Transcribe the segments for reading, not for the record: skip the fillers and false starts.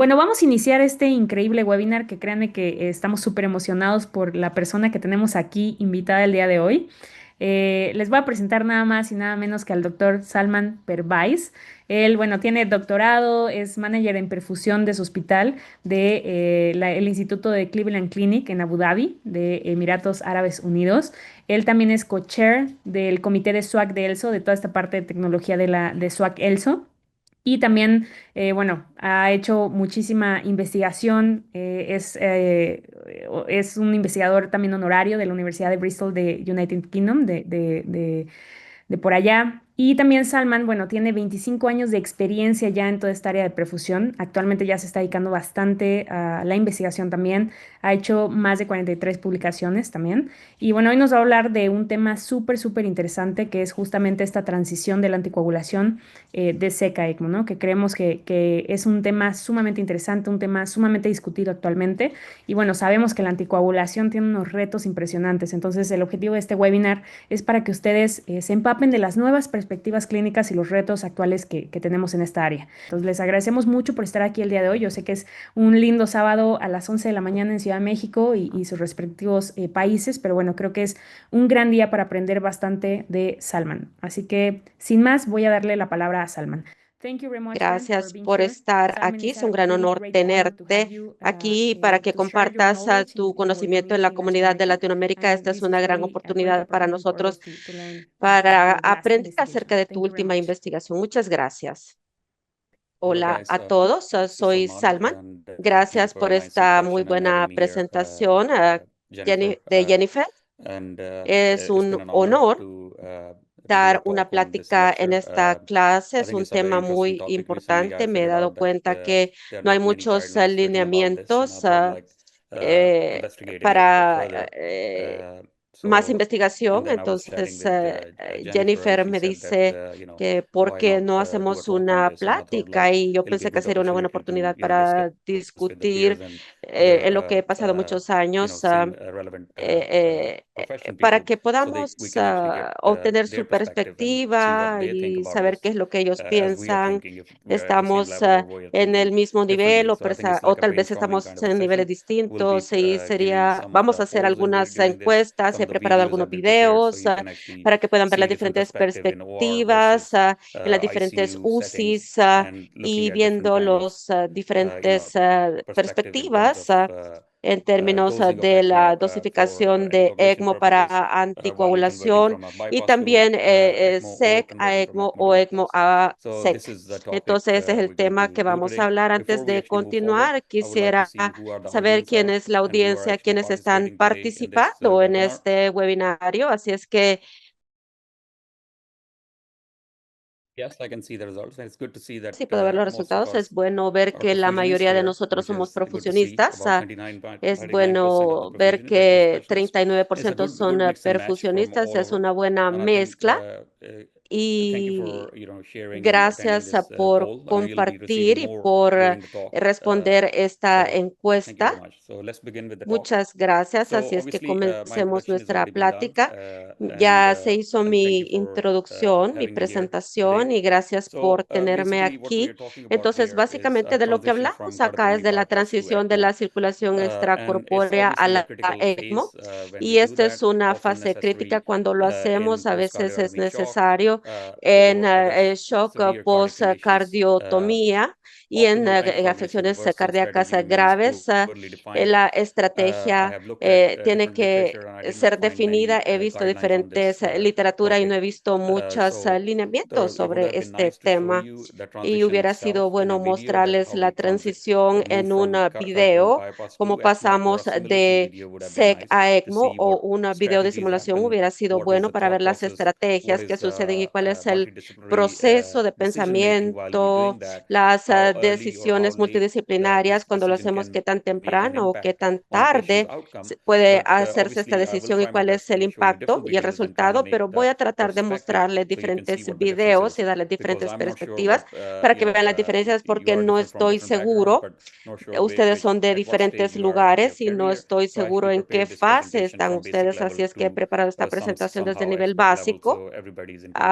Bueno, vamos a iniciar este increíble webinar que créanme que estamos súper emocionados por la persona que tenemos aquí invitada el día de hoy. Les voy a presentar nada más y nada menos que al doctor Salman Pervaiz. Él, bueno, tiene doctorado, es manager en perfusión de su hospital el Instituto de Cleveland Clinic en Abu Dhabi, de Emiratos Árabes Unidos. Él también es co-chair del comité de SWAC de ELSO, de toda esta parte de tecnología de SWAC ELSO. Y también, bueno, ha hecho muchísima investigación, es un investigador también honorario de la Universidad de Bristol de United Kingdom, de por allá. Y también Salman, bueno, tiene 25 años de experiencia ya en toda esta área de perfusión. Actualmente ya se está dedicando bastante a la investigación también. Ha hecho más de 43 publicaciones también. Y bueno, hoy nos va a hablar de un tema súper interesante que es justamente esta transición de la anticoagulación de SEC a ECMO, ¿no? Que creemos que es un tema sumamente interesante, un tema sumamente discutido actualmente. Y bueno, sabemos que la anticoagulación tiene unos retos impresionantes. Entonces, el objetivo de este webinar es para que ustedes se empapen de las nuevas perspectivas clínicas y los retos actuales que tenemos en esta área. Entonces, les agradecemos mucho por estar aquí el día de hoy. Yo sé que es un lindo sábado a las 11 de la mañana en Ciudad de México y sus respectivos países, pero bueno, creo que es un gran día para aprender bastante de Salman. Así que, sin más, voy a darle la palabra a Salman. Thank you very much, Ren, for Gracias being por here. estar Salman, aquí. it's Es a un gran really honor great honor to have tenerte you aquí para que to share your compartas knowledge tu in our conocimiento en la community in comunidad de Latinoamérica. Latinoamérica. Esta es This una is gran really a great oportunidad para opportunity for nosotros us to learn para your last aprender investigation. acerca de tu Thank you very última much. investigación. Muchas gracias. Hello Hola guys, a todos, this is soy Salman Salman. and thank you Gracias for a por nice esta muy introduction and buena having me here, presentación, Jennifer. De Jennifer. And Es it's un been an honor honor to do a dar una talk on this plática en lecture. esta clase. I Es think un it's a very tema interesting muy topic. Recently, importante. I Me he figured dado out that cuenta que there are no hay not many muchos guidelines written about this, and I lineamientos thought like eh, investigating it para further. más And investigación. then I was chatting Entonces, with Jennifer, and Jennifer she me said that dice que por why qué not no do a hacemos talk on una this, and I thought plática like y yo it'll be a pensé que good sería una buena opportunity to oportunidad para discuss with the peers discutir and other en lo que he pasado muchos años. same relevant profession Para people, que so we podamos can actually get obtener their su perspective and see what perspectiva they think y about saber qué this, es lo que ellos as we are piensan. thinking, if we are at the same Estamos level or we are en el thinking mismo nivel differently. So I think it's o like a tal vez brainstorming estamos kind of a en niveles session. We'll be distintos y giving some of vamos the a hacer polls algunas during this. encuestas. Some He of the preparado videos have algunos been prepared so videos you can actually para que puedan ver see las different diferentes perspective in OR perspectivas versus en las diferentes ICU settings, UCIs and looking y at different viendo kind of los diferentes perspectives in terms of perspectivas en términos dosing of de ECMO la for dosificación de anticoagulation ECMO para purposes, while converting anticoagulación from a y bypass to también ECMO or SEC a converting from ECMO ECMO to o ECMO bypass. a So this SEC. is the topic Entonces, ese es el we're going tema to que do vamos a today. hablar. Before Antes we de actually move forward, continuar, I would like to quisiera see who are the saber audience quién are es la and who are audiencia, actually quiénes están participating today in this participando en webinar. este webinario. Así es que Yes, I can see the results, and it's good to see that sí puedo ver los most of resultados. Es us bueno ver are que la perfusionists mayoría de here, nosotros which somos is good to see. perfusionistas. About Es 29% of the bueno ver perfusionists are ECMO que specialists. It's a 39% good son mix and match from perfusionistas. all Es over. una buena And I think mezcla. thank you Y for sharing and attending gracias this por poll. You'll be compartir receiving y more por during the talk. responder esta Thank you very encuesta. much. So let's begin with the talk. Muchas gracias. So Así es que obviously, my comencemos introduction has nuestra already been done, plática. and Ya se hizo thank you mi for introducción, mi having me here today. presentación y gracias por So tenerme basically, what we are aquí. talking about Entonces, here is a básicamente de lo que transition from hablamos acá es cardiopulmonary de la bypass to transición de ECMO, la circulación and it's extracorpórea a obviously a la critical ECMO. phase when we Y do esta that. es una Often fase crítica necessary cuando lo in hacemos. A veces es post-cardiotomy shock necesario en or other shock severe cardiac conditions. postcardiotomía y Optimal en anticoagulation afecciones reversal cardíacas strategy remains graves. poorly defined. La I estrategia have looked at tiene different que literature, and I did not ser find many definida. He visto guidelines on this diferentes literatura y no topic. he visto muchos lineamientos It would sobre have been este nice to show tema. you the Y transition hubiera sido itself in bueno a video, that mostrarles how la we transición move en un from cardiopulmonary video, bypass cómo to ECMO or a pasamos simulation de video would have been SEC nice a to ECMO see o what un video de strategies simulación. happen, Hubiera sido what is bueno the para thought ver las process, what estrategias que is suceden y the cuál es el multidisciplinary proceso de decision making while we pensamiento, doing that, las how early or how decisiones late multidisciplinarias, this cuando lo decision hamos can qué tan make an temprano o qué impact tan on patient tarde outcome. puede But hacerse esta obviously, I will decisión y try my cuál es best el to show you impacto different y el videos and kind of resultado, make pero voy the a tratar de perspective mostrarles so you can see diferentes what the difference videos is, y darles because diferentes I'm not sure what perspectivas para que vean las diferencias you porque are no different from estoy different backgrounds, seguro. but not sure Ustedes which son de at what stage diferentes you are in your lugares y no career. estoy So I seguro actually en qué prepared this fase presentation están from basic ustedes, así level es que he to preparado esta presentación desde el somehow nivel expert level, básico so everybody is included.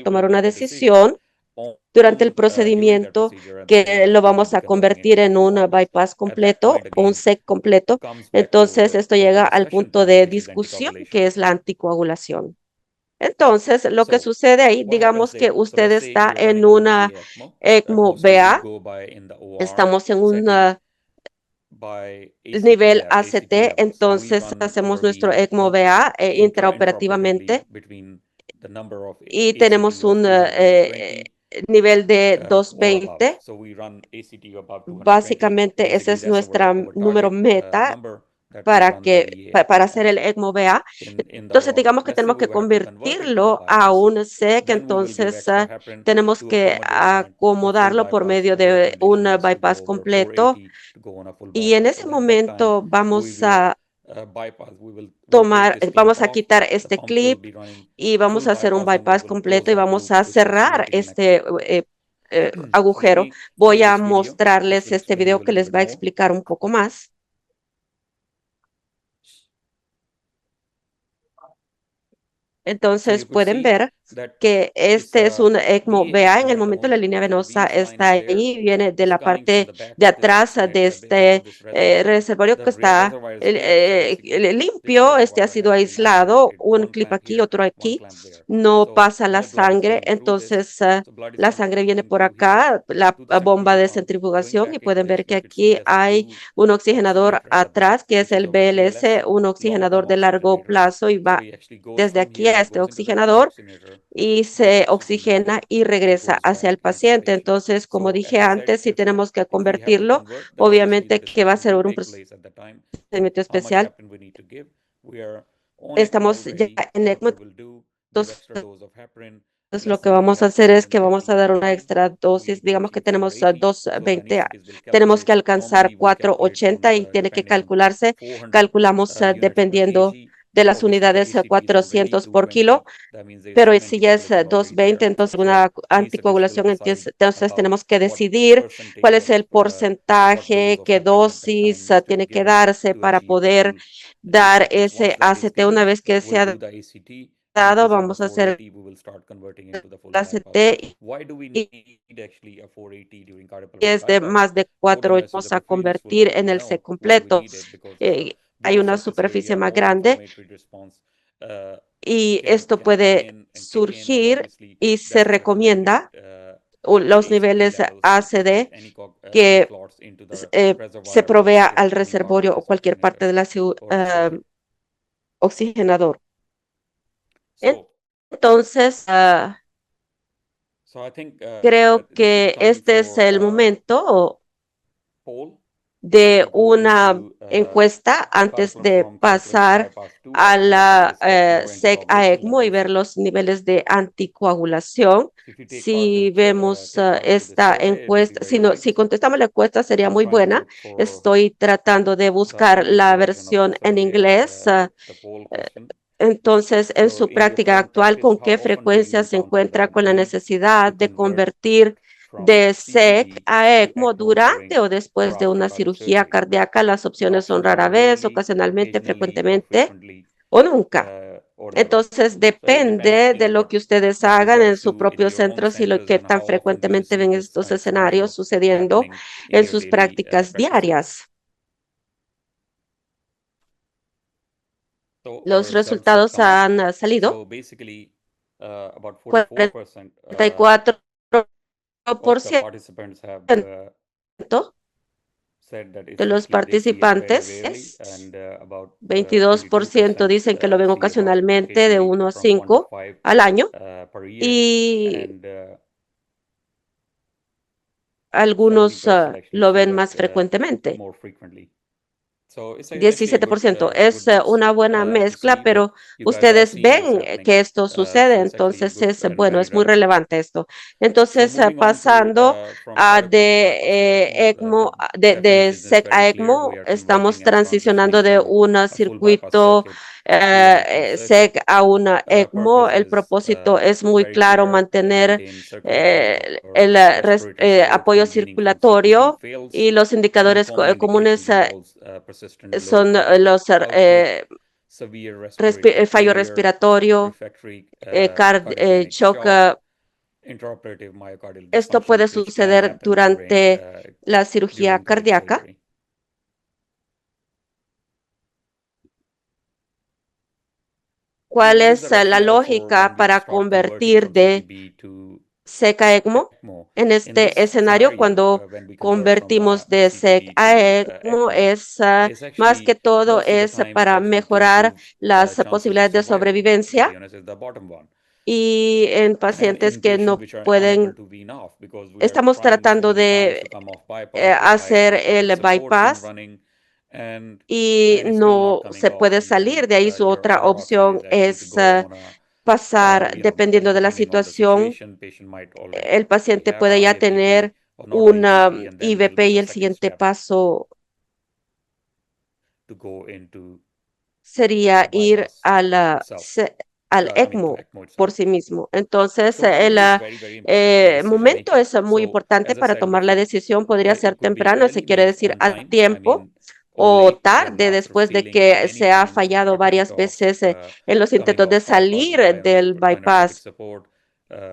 que tomar una decisión durante el procedimiento que lo vamos a convertir en un bypass completo o un SEC completo. Entonces, esto llega al punto de discusión, que es la anticoagulación. Entonces, lo que So sucede ahí, what happens digamos que there? So usted let's say está you're en running on una VA ECMO. ECMO Mostly we BA, go by in the OR estamos en un setting by ACT nivel lab, ACT ACT, level. So we entonces run hacemos our nuestro VA ECMO ECMO BA intraoperativamente between the number of y ACT tenemos of un 220 nivel de or above. 220. So we run ACT above 220. Básicamente, ese Basically, es that's nuestro our número target meta number that we run the VA para ECMO hacer el ECMO BA. in the Entonces, OR. digamos que Let's say tenemos we que have to convert it to the convertirlo a bypass. un SEC, Then we will give entonces extra heparin tenemos to que accommodate that. So full acomodarlo por bypass, medio our de un recommendation is to bypass go over completo 480 to go on a full y en bypass. ese So at that time, momento we vamos will a bypass. We'll take this clip vamos a off. quitar The este pump will clip be running y full vamos a hacer un bypass, and we bypass will close completo y that vamos loop, a which is cerrar creating an este So let agujero. me Voy play a this video, which mostrarles will este explain you video a que little les bit va a more. explicar un poco más. So Entonces you could pueden see ver that que it's este es a un ECMO VA BA. En ECMO el at the momento la moment. línea So the venosa venous line está is there. ahí, viene de It's la coming from parte the back de of this atrás de back of este this reservoir. reservorio que The está reservoir is clear. So basically, this limpio. Este ha reservoir sido has been aislado, isolated. un One clip clamp aquí, here, otro one aquí. clamp there. No So pasa la all blood is sangre, coming through this. entonces So blood is la sangre viene coming por through here acá, la to the bomba centrifugal de pump, going centrifugación, y back into pueden this. ver que You could see aquí there's a hay blue un oxigenador oximeter at the back, atrás, que es which is el our BLS, BLS, un oxigenador long-term de largo oxygenator. plazo, y So va he actually goes desde from aquí a here, este goes into the top oxigenador oxygenator, y gets se oxygenated, oxigena y and regresa goes hacia el back into the paciente. patient. Entonces, como So as dije I said, antes, si tenemos que if we have to convertirlo, convert, then obviously the obviamente que va a decision ser will un take place at the time. procedimiento How much especial. heparin we need to give? We are on ECMO Estamos ya already. en So what we ECMO, will do, give entonces extra dose of heparin. lo Let's que say we vamos a have hacer es que vamos a 220 dar una heparin. extra dosis. We will Digamos que give tenemos 480. So the 220, anesthetists will tenemos que calculate. alcanzar Normally we calculate from 480 y tiene que depending on calcularse. 400 Calculamos units per dependiendo kg. de But las obviously the unidades ACT is already 400 por kilo. 220. That means there is Pero some si ya es anticoagulation already 220, there. entonces So una we statistics will anticoagulación, decide entonces about tenemos que what decidir cuál percentage es of el what dose porcentaje, of qué heparin at that time dosis needs to be tiene que given darse to para achieve the poder full dar ACT. ese Once that is ACT. Una given, vez que se we'll ha do the ACT, and if dado, it's over vamos a hacer 480, we will start converting into the full el bypass. ACT, Why do we y need actually a 480 during cardiopulmonary es de bypass? más de For the 4, investors vamos that a are previous will convertir en already el C know why we completo. need it, because it's a Hay bigger una surface superficie area, más more grande inflammatory response y esto can come puede in and kick in, and surgir, obviously y se that's recommended recomienda los ACT niveles levels to get ACD any que clots into the se reservoir or provea get al any part of reservorio o this cualquier oxygenator parte de la or the circuit. oxigenador. So, Entonces, so I think creo this is que time este es for el momento poll as de we go una into encuesta antes de cardiopulmonary pasar bypass 2. a Actually, to la discuss more SEC a anticoagulation ECMO y levels. ver los niveles de anticoagulación. So if you Si vemos take part into this esta survey, it would be encuesta, very nice. si contestamos la encuesta sería I'm muy trying to buena. look for Estoy tratando de the buscar English la version of the versión en survey, inglés. the poll question. Entonces, en So su in your práctica current actual, practice, ¿con how qué often do you frecuencia se encounter encuentra the con la need necesidad to de convert convertir from de SEC CPD a to ECMO ECMO durante during o or después de after una cardiac cirugía surgery? cardíaca? Las The opciones son options are rara vez, rarely, ocasionalmente, occasionally, or frecuentemente frequently, o nunca. or never. Entonces, So it depends, depende de lo que ustedes what you hagan en guys su do in propio your own centro, si lo centers que and tan how often do you frecuentemente see ven this estos kind of escenarios scenario sucediendo happening in en your sus daily prácticas practices. diarias. So Los our results have resultados come up. han salido. So basically, about 44% 44% of the participants have said that de it's los actually they see it very rarely, participantes, and about 22% 22% dicen que lo ven see about ocasionalmente de occasionally 1 a from 1 to 5 5 al año, per year, y and algunos 17% actually lo see ven that más frecuentemente. more frequently. So it's actually a 17%. Es good mix una buena to mezcla, see that pero you guys are ustedes seeing this ven happening. que esto So sucede, it's actually entonces good es and bueno, very es muy relevant. relevante esto. So Entonces, moving on to pasando from cardiopulmonary bypass to ECMO, ECMO, the de definition is SEC a very clear. We ECMO, are estamos converting and transicionando transitioning de from un a full bypass circuito circuit to an ECMO circuit. SEC a una ECMO. Purpose El is propósito es muy very claro: clear, mantener maintain circulatory or el respiratory support apoyo when meaningful CPD circulatorio, y fails, los and indicadores common comunes indications involves persistent low son cardiac los output, severe respiratory fallo failure, respiratorio, refractory cardiogenic shock. shock, intraoperative myocardial Esto puede dysfunctions, which can suceder happen durante la cirugía during cardiac cardíaca. surgery. ¿Cuál what is the es la rationale for lógica when we para start converting convertir from de CPB to SEC a ECMO? ECMO? En In this este escenario, scenario, cuando when we convert from convertimos de SEC CPB a to ECMO, ECMO, es it's más que actually todo most of the es time it's para actually to mejorar improve las chances of posibilidades de survival. To be sobrevivencia honest, is the bottom one. y en And pacientes in que patients no which are unable pueden, to wean off, because we are estamos trying tratando so many times de to come off bypass with high hacer endoscopic el support being bypass running, and y it's still not no coming se off. puede And then salir. De ahí su otra your option opción is actually to es go on a pasar, dependiendo de la depending on the situación, situation, patient might el already paciente have puede a ya IVP tener or not a una IVP, and then there'll IVP be y the el second siguiente step paso to go into sería the ir bypass a itself. al I mean, to ECMO ECMO por itself. sí mismo. Entonces, So el timing is very, very important in decision momento making. es muy So importante as I para said tomar la before, decisión. Podría ser it could be temprano, si early, quiere late, decir on a time. I tiempo, mean, or o late when tarde after después de failing que many se ha attempts of fallado getting varias off, veces en los coming intentos de off bypass salir with high del endoscopic bypass support,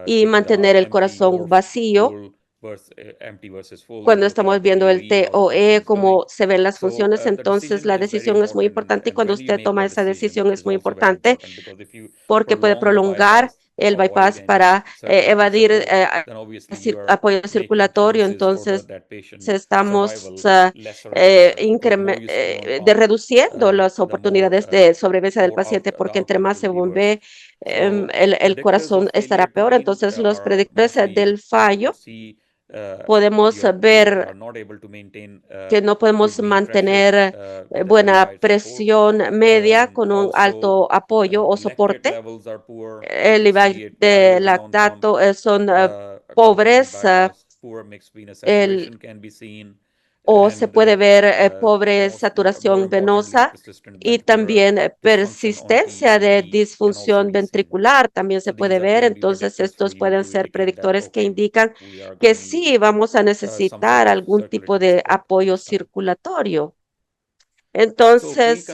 y keeping the heart mantener el empty corazón or vacío. full versus empty versus full, Cuando and looking estamos at the viendo el TOE, how the patient TOE, is doing. cómo se ven las So funciones, the entonces decision la is very decisión es muy important, importante y and cuando when you usted make toma that esa decision decisión es is muy also very importante important, because if you porque puede prolong the prolongar bypass, el avoid bypass any para circulatory evadir support, then obviously you are apoyo making circulatorio. chances for Entonces, that patient estamos survival lesser and lesser, because more you stay on pump, reduciendo las the more oportunidades de sobrevivencia del out paciente, the porque entre outcomes más will se be worse. vuelve, So el predictors corazón of estará failure peor. timing Entonces, los are predictores mostly del fallo see podemos you are ver not able to maintain que no good podemos V pressures mantener with a very buena high support. presión media con un Also, alto apoyo o lactate soporte. levels are poor. You El can nivel see it while de being on pump. lactato son Accompanying pobres, bypass, poor mixed venous el, saturation can be seen, o se and puede ver pobre more saturación importantly, venosa persistent y ventricular también dysfunction on persistencia de TEE can also disfunción be seen. ventricular también se So puede these ver. can be Entonces, predictors for estos you pueden to ser indicate that, predictores que okay, indican we are que going to need sí vamos a some sort necesitar of algún tipo circulatory de support apoyo this time. circulatorio. So Entonces,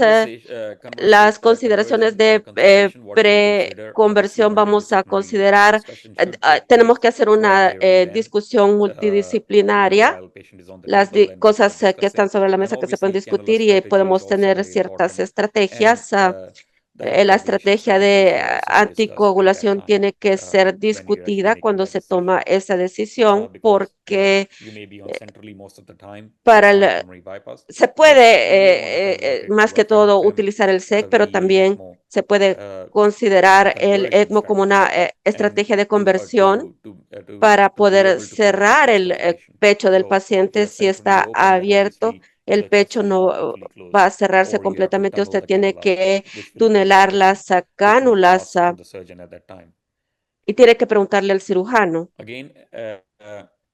las consideraciones de consideration, what do you consider? Obviously, preconversión vamos a multidisciplinary considerar, discussion should take tenemos place que hacer right una there and then, discusión multidisciplinaria, while patient is on the las table and we are cosas que discussing. están sobre la And mesa que se pueden obviously, cannula discutir y strategy is podemos also tener very ciertas important. And estrategias. the La anticoagulation estrategia strategy de should also be discussed at that anticoagulación time, tiene que ser when you're actually discutida making cuando that se toma decision. esa decisión Because, porque you may be on centrally most of the time para based on el, pulmonary bypass, se but you may want to puede convert it más to a que todo FEMTEM utilizar el as SEC, a pero VE también ECMO, se puede as a considerar el conversion ECMO como una strategy, and estrategia de conversión para to be poder able to take the cerrar chest el of patient. pecho del So if you paciente. are Si centrally está open, then abierto, obviously el the chest pecho will not no totally close, va a cerrarse or you have to completamente. tunnel Usted the tiene cannula, que which will be the tunelar option, las which you would cánulas ask for the surgeon at that time. y tiene que preguntarle al cirujano. Again,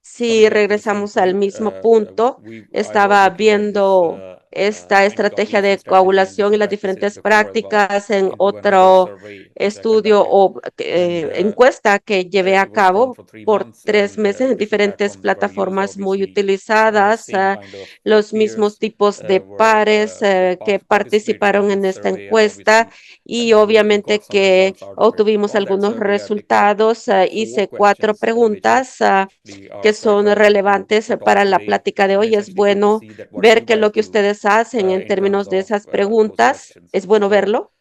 Si coming back to the same regresamos al point, mismo punto, I was estaba looking at this viendo esta estrategia anticoagulation de strategy in coagulación y different las practices diferentes before as well, prácticas en into another otro survey which I estudio conducted, o and encuesta que llevé a it was done cabo for 3 por months, 3 meses and en different diferentes platforms were used. plataformas muy Obviously, utilizadas. same kind of Los mismos peers tipos de pares que participated in participaron en this esta survey, and encuesta obviously y we obviamente got some que results out of it. obtuvimos From that algunos survey, I picked up resultados. 4 Hice 4 questions which preguntas actually que are quite son relevant relevantes to talk para la today, plática de and hoy. it's Es actually good to bueno see that what ver you que lo guys que do ustedes hacen en in terms términos de of esas those preguntas. questions. Es bueno So verlo.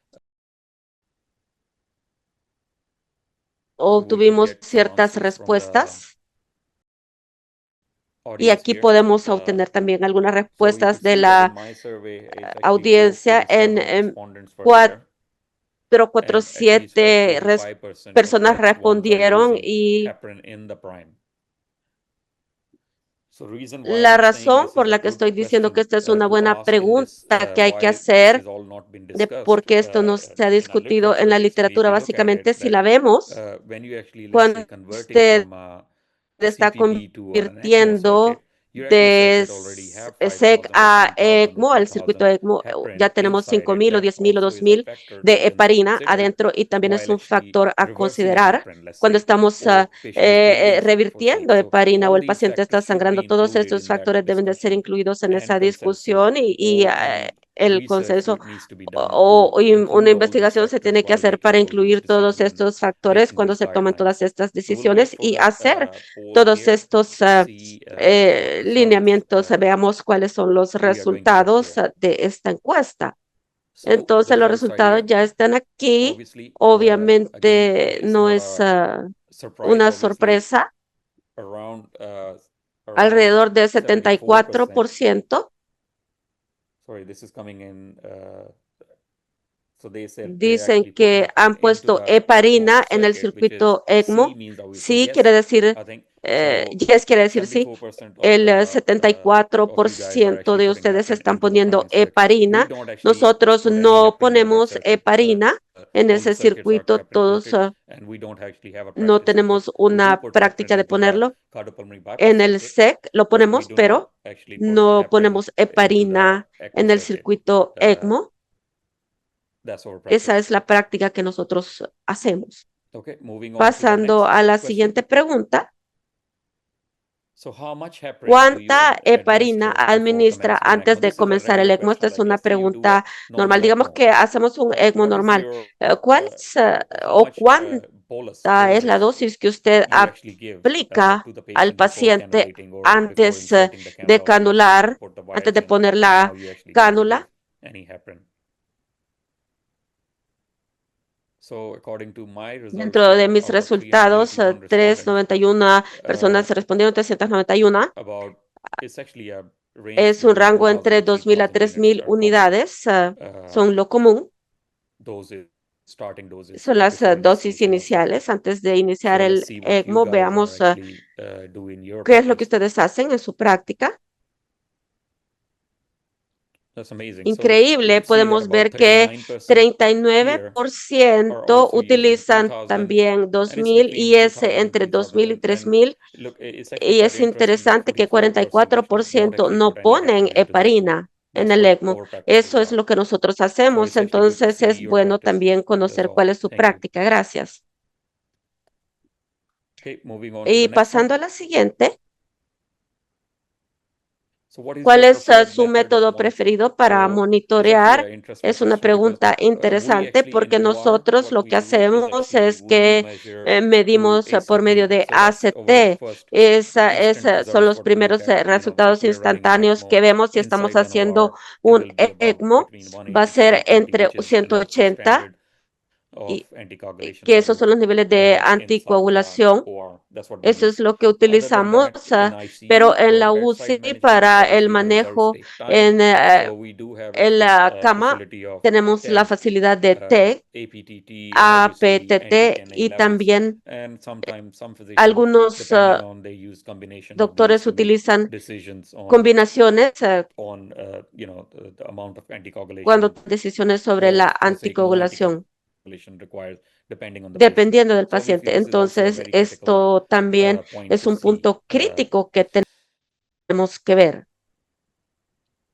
we could Obtuvimos get some ciertas answers from the respuestas y audience aquí here. podemos obtener también algunas So you respuestas could de see that in la my survey, it's actually audiencia. 447 respondents were there, and at least 447 45% of personas that ones are respondieron using y heparin in the prime. So reason why la I'm saying razón this por is a la que good estoy diciendo que question esta es una to buena ask in this, pregunta que hay que why this hacer has all not been de discussed por qué esto no se ha in our discutido en literature. la Basically, if literatura. you look at Básicamente, it, si that la vemos, when you actually, let's say, cuando converting usted from a está CPB to an ECMO convirtiendo circuit, your ECMO de circuit already have SEC 5,000 or a 10,000 or ECMO, el circuito 2,000 de ECMO, ya heparin tenemos inside it. 5,000 o That 10,000 o also is a 2,000 factor to de heparina consider adentro y también es while un actually factor a reversing an considerar heparin, let's cuando say, estamos or patient is bleeding for sake. revirtiendo So heparina o all el these paciente está factors should sangrando. be Todos included estos in that factores deben de ser discussion incluidos en and esa consensus, discusión y or any el research consenso needs to be done to y una include all these investigación se factors tiene que while hacer making para all these incluir todos decisions and estos factores making cuando these se toman todas guidelines. estas So we'll wait decisiones for y that hacer poll todos here estos to see what results lineamientos. Veamos cuáles son los we are going to get resultados here. de esta encuesta. Entonces los resultados ya están aquí. Obviamente no es una sorpresa. Alrededor del 74%. Dicen que han puesto heparina en el circuito ECMO. Sí, quiere decir, yes quiere decir sí. El 74% de ustedes están poniendo heparina. Nosotros no ponemos heparina en ese circuito. Todos no tenemos una práctica de ponerlo. En el SEC lo ponemos, pero no ponemos heparina en el circuito ECMO. Esa es la práctica que nosotros hacemos. Pasando a la siguiente pregunta. ¿Cuánta heparina administra antes de comenzar el ECMO? Esta es una pregunta normal. Digamos que hacemos un ECMO normal. ¿Cuál es o cuánta es la dosis que usted aplica al paciente antes de canular, antes de poner la cánula? Dentro de mis resultados, 391 personas respondieron, 391. Es un rango entre 2,000 a 3,000 unidades. Son lo común. Son las dosis iniciales. Antes de iniciar el ECMO, veamos qué es lo que ustedes hacen en su práctica. Increíble, podemos ver que 39% utilizan también 2,000 y es entre 2,000 y 3,000. Y es interesante que 44% no ponen heparina en el ECMO. Eso es lo que nosotros hacemos. Entonces es bueno también conocer cuál es su práctica. Gracias. Y pasando a la siguiente. ¿Cuál es su método preferido para monitorear? Es una pregunta interesante porque nosotros lo que hacemos es que medimos por medio de ACT. Son los primeros resultados instantáneos que vemos si estamos haciendo un ECMO. Va a ser entre 180 y que esos son los niveles de anticoagulación. Eso es lo que utilizamos, pero en la UCI para el manejo en la cama tenemos la facilidad de TEG, APTT y también algunos doctores utilizan combinaciones cuando decisiones sobre la anticoagulación, dependiendo del paciente. Entonces, esto también es un punto crítico que tenemos que ver.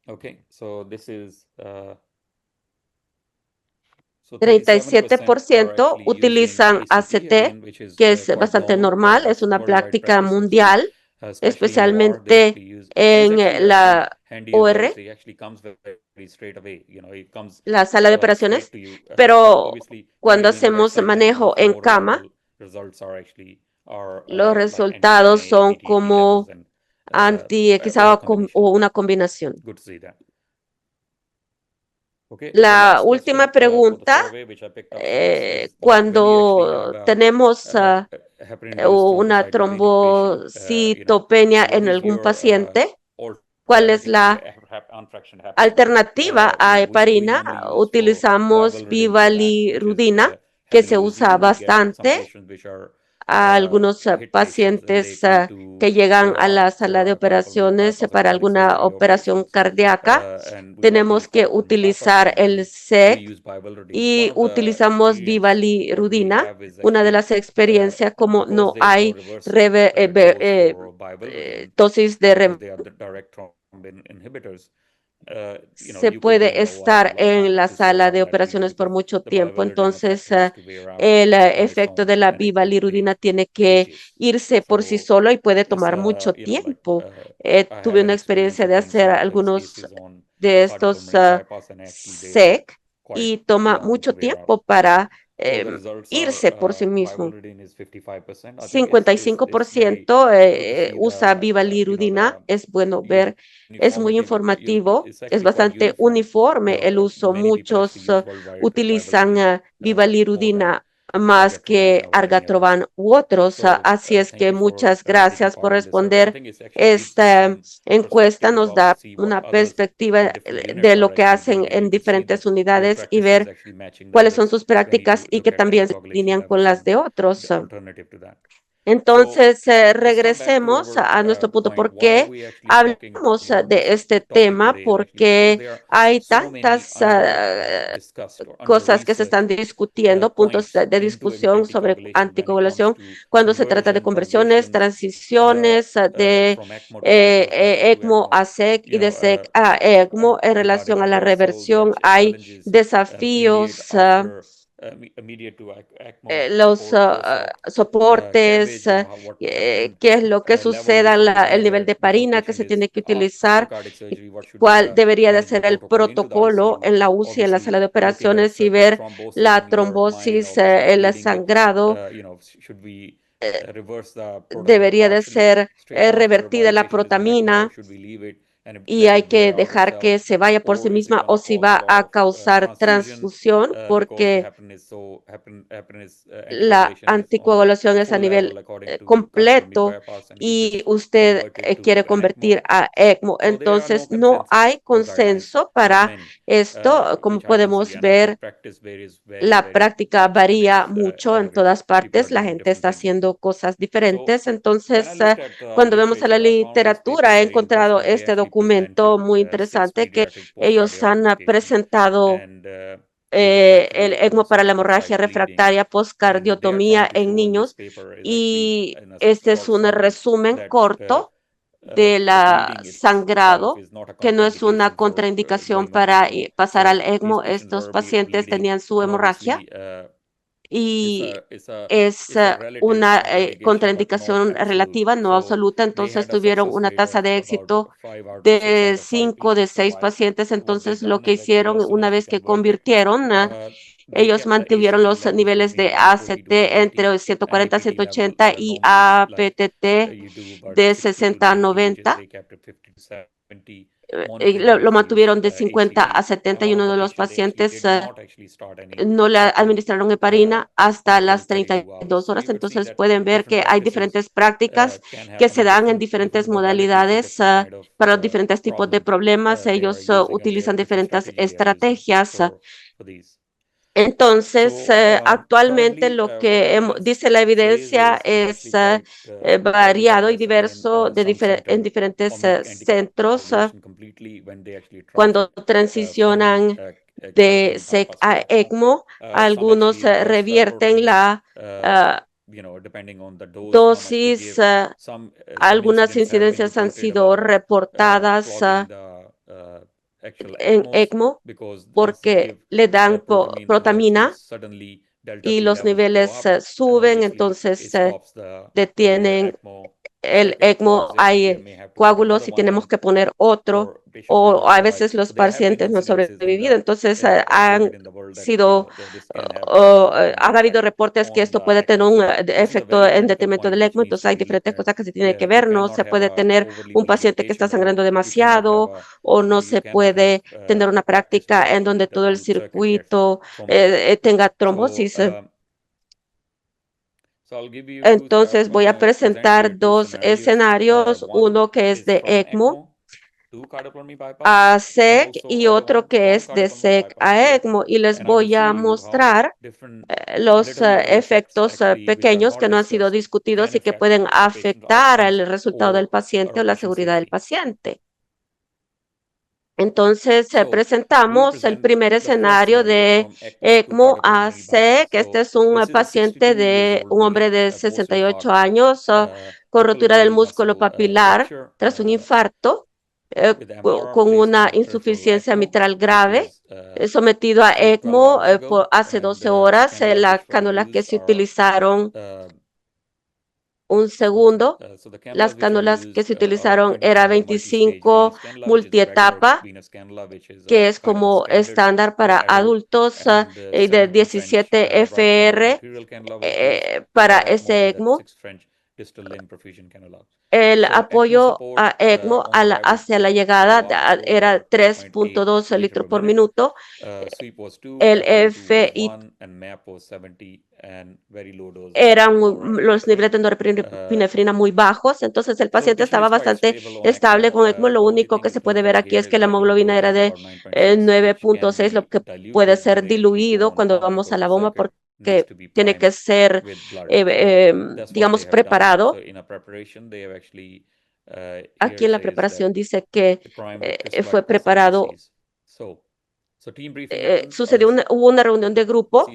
37% utilizan ACT, que es bastante normal, es una práctica mundial, especialmente en la OR, la sala de operaciones, pero cuando hacemos manejo en cama, los resultados son como quizá o una combinación. La última pregunta, cuando tenemos una trombocitopenia en algún paciente, ¿cuál es la alternativa a heparina? Utilizamos bivalirudina, que se usa bastante a algunos pacientes que llegan a la sala de operaciones para alguna operación cardíaca. Tenemos que utilizar el SEC y utilizamos bivalirudina. Una de las experiencias, como no hay dosis de se puede estar en la sala de operaciones por mucho tiempo. Entonces, el efecto de la bivalirudina tiene que irse por sí solo y puede tomar mucho tiempo. Tuve una experiencia de hacer algunos de estos SEC y toma mucho tiempo para irse por sí mismo. vivalirudin is 55%. I think it's very 55% good to see usa the, vivalirudina. Es bueno ver, es muy uniformity. informativo, It's es actually quite bastante uniform. uniforme el uso. Many people Muchos actually use worldwide utilizan vivalirudin more than vivalirudina más argatroban que or any others. argatroban u otros. So Así es thank que you for muchas taking gracias por part in this survey. I responder. think it actually gives you Esta some encuesta perspective as nos well to da see what una others in perspectiva different de units are lo que actually hacen doing, and en you could see that diferentes your unidades y practice is ver actually matching the cuáles son others sus when prácticas you y look que at también se anticoagulation alinean con levels las and de otros. the alternative to that. So Entonces, let's come back to regresemos our a nuestro punto. point. ¿Por Why are qué we actually talking hablamos about de this este topic tema? today? Is actually because Porque there are hay so many tantas under discussed or under cosas que se están researched discutiendo, puntos points de into discusión sobre anticoagulation when it comes anticoagulación to cuando se trata de conversion, conversiones, transitions transiciones de from ECMO to bypass, bypass to ECMO ECMO. a SEC y de SEC a And ECMO. En regarding relación a la reversal, the reversión, hay challenges immediate desafíos, after immediate to ECMO los support post-op, soportes, CABG, what qué es lo que level we suceda, should be el nivel there de before parina que patient se is tiene que after utilizar, cardiac surgery, what should be cuál the debería de ser management el protocol into the protocolo ICU. en la UCI, en la sala de Obviously, looking at operaciones y ver thrombosis la in your mind trombosis, of stop el bleeding with, sangrado. should we reverse the protamine Debería de partially ser straight after revertida while la patient is in ECMO, or protamina should we leave it and y let hay it que wear out dejar itself, que se vaya por sí or is it misma going o to si cause a va lot a of causar transfusion transfusión, because the porque heparin is la anticoagulation is on a anticoagulación es a full level nivel according to cardiopulmonary completo bypass, and you y just usted convert it to quiere an ECMO. convertir a ECMO. So there are no Entonces, no consensus hay or guidelines, consenso not para many, esto, como which I can see, podemos and I think ver. practice varies very, La very práctica much, and varía it's mucho en erratic. todas People are partes, la doing gente different está things. haciendo cosas So diferentes. when I Entonces, looked at the cuando vemos a la literature, I found this paper literatura, he very encontrado interesting. They este actually documento presented muy 6 interesante que pediatric ellos han post-cardiomyopathy patients, presentado and with refractory el ECMO ECMO para la septal hemorragia site bleeding, refractaria and they are trying postcardiotomía to en show in this niños. paper is actually Y in a este es short un summary resumen that corto de the la bleeding itself sangrado, is not a que no es una contraindication for contraindicación going on para ECMO. pasar al So these ECMO. patients Estos were pacientes bleeding, tenían su and hemorragia obviously it's y a it's a es it's a relative una contraindication, but not contraindicación absolute. relativa, no So absoluta. they Entonces had a tuvieron success una rate tasa of de about éxito 6 out de of 5 5 de patients 6 survived. pacientes. What they Entonces lo done que is actually hicieron as soon una as they vez que converted, convirtieron, they ellos kept the mantuvieron ACT los levels niveles between de 140 to ACT 180, entre and 140 a APT level 180 y normally like APTT you do about de 60 to 60 a 90, which is 90. they kept it 50 to 70. Y Monitoring lo ICUs mantuvieron de 50 a HCT, and 70 y one of uno the de los patients they actually pacientes did not actually start any no le ECMO administraron heparina hasta until las 32 hours. 32 So you horas. could see Entonces that pueden ver different que hay practices diferentes prácticas can que happen se in dan en different diferentes modalities with modalidades different kind of para los diferentes tipos de problem problemas. they are Ellos using, and their utilizan different diferentes strategy they are using estrategias. for these. Entonces, So actualmente currently, lo what the que evidence dice la says evidencia is es actually quite very variado y diverse. Again, diverso some en center diferentes omit centros anticoagulation completely when they actually cuando transit from transicionan de cardiopulmonary SEC bypass to a ECMO. ECMO. Some Algunos actually reverse the revierten protamine, la ah, depending on the dose, how much they dosis. give. Some Algunas incidents have been incidencias han reported sido about reportadas clogging the actual en ECMOs, ECMO because once they porque give le dan protamine, actually protamina suddenly delta y T los levels go niveles up, and suben, obviously entonces it stops the detienen ECMO. el Second ECMO. clogs it, and they Hay may have to put another coágulos y one tenemos in, que poner otro, or patient may o not a survive. veces los So there have been pacientes no han incidences in sobrevivido. the Entonces reported han in the world that sido, this can have a ha habido impact reportes que on esto the puede tener ECMO. un So this is a efecto very en critical detrimento point del which ECMO. needs Entonces to hay be looked diferentes at. cosas que se tienen que Yes, you ver. No cannot se have puede a tener overly un bleeding paciente que está patient, or sangrando you cannot have demasiado a o no you se cannot have puede tener una practice where práctica en actually donde the todo el whole circuit gets circuito traumatized. tenga So trombosis. so I'll give you two. Entonces I'm voy a gonna present you presentar two dos scenarios. escenarios, One uno que es is de from ECMO ECMO to cardiopulmonary bypass, a and SEC also y other otro one que from es de cardiopulmonary SEC bypass to a ECMO, ECMO. y les And I will voy show a you how mostrar different los little level effects efectos actually, which are pequeños que not no han sido discussed, can discutidos y que affect pueden the patient afectar outcomes al resultado del or paciente o la patient seguridad del safety. paciente. Entonces, So we'll presentamos el present primer the first escenario scenario de from ECMO to ECMO a cardiopulmonary bypass. SEC. Este So es un this is a paciente 62 years de old un male, hombre de a post 68 infarct años con rotura del papillary músculo muscle papilar rupture tras un infarto with MR con placed una on peripheral insuficiencia ECMO. mitral This grave, is sometido a so 12 ECMO hours ago, hace and 12 the horas. cannulas Las which were cánulas que used se are utilizaron uh, un segundo. Las cánulas que se utilizaron era 25 multietapa, que es como estándar para adultos, de 17 FR para ese ECMO. El apoyo a ECMO hacia la llegada era 3.2 litros por minuto. El FI eran los niveles de norepinefrina muy bajos, entonces el paciente estaba bastante estable con ECMO. Lo único que se puede ver aquí es que la hemoglobina era de 9.6, lo que puede ser diluido cuando vamos a la bomba porque tiene que ser, digamos, preparado. Aquí en la preparación dice que fue preparado. Hubo una reunión de grupo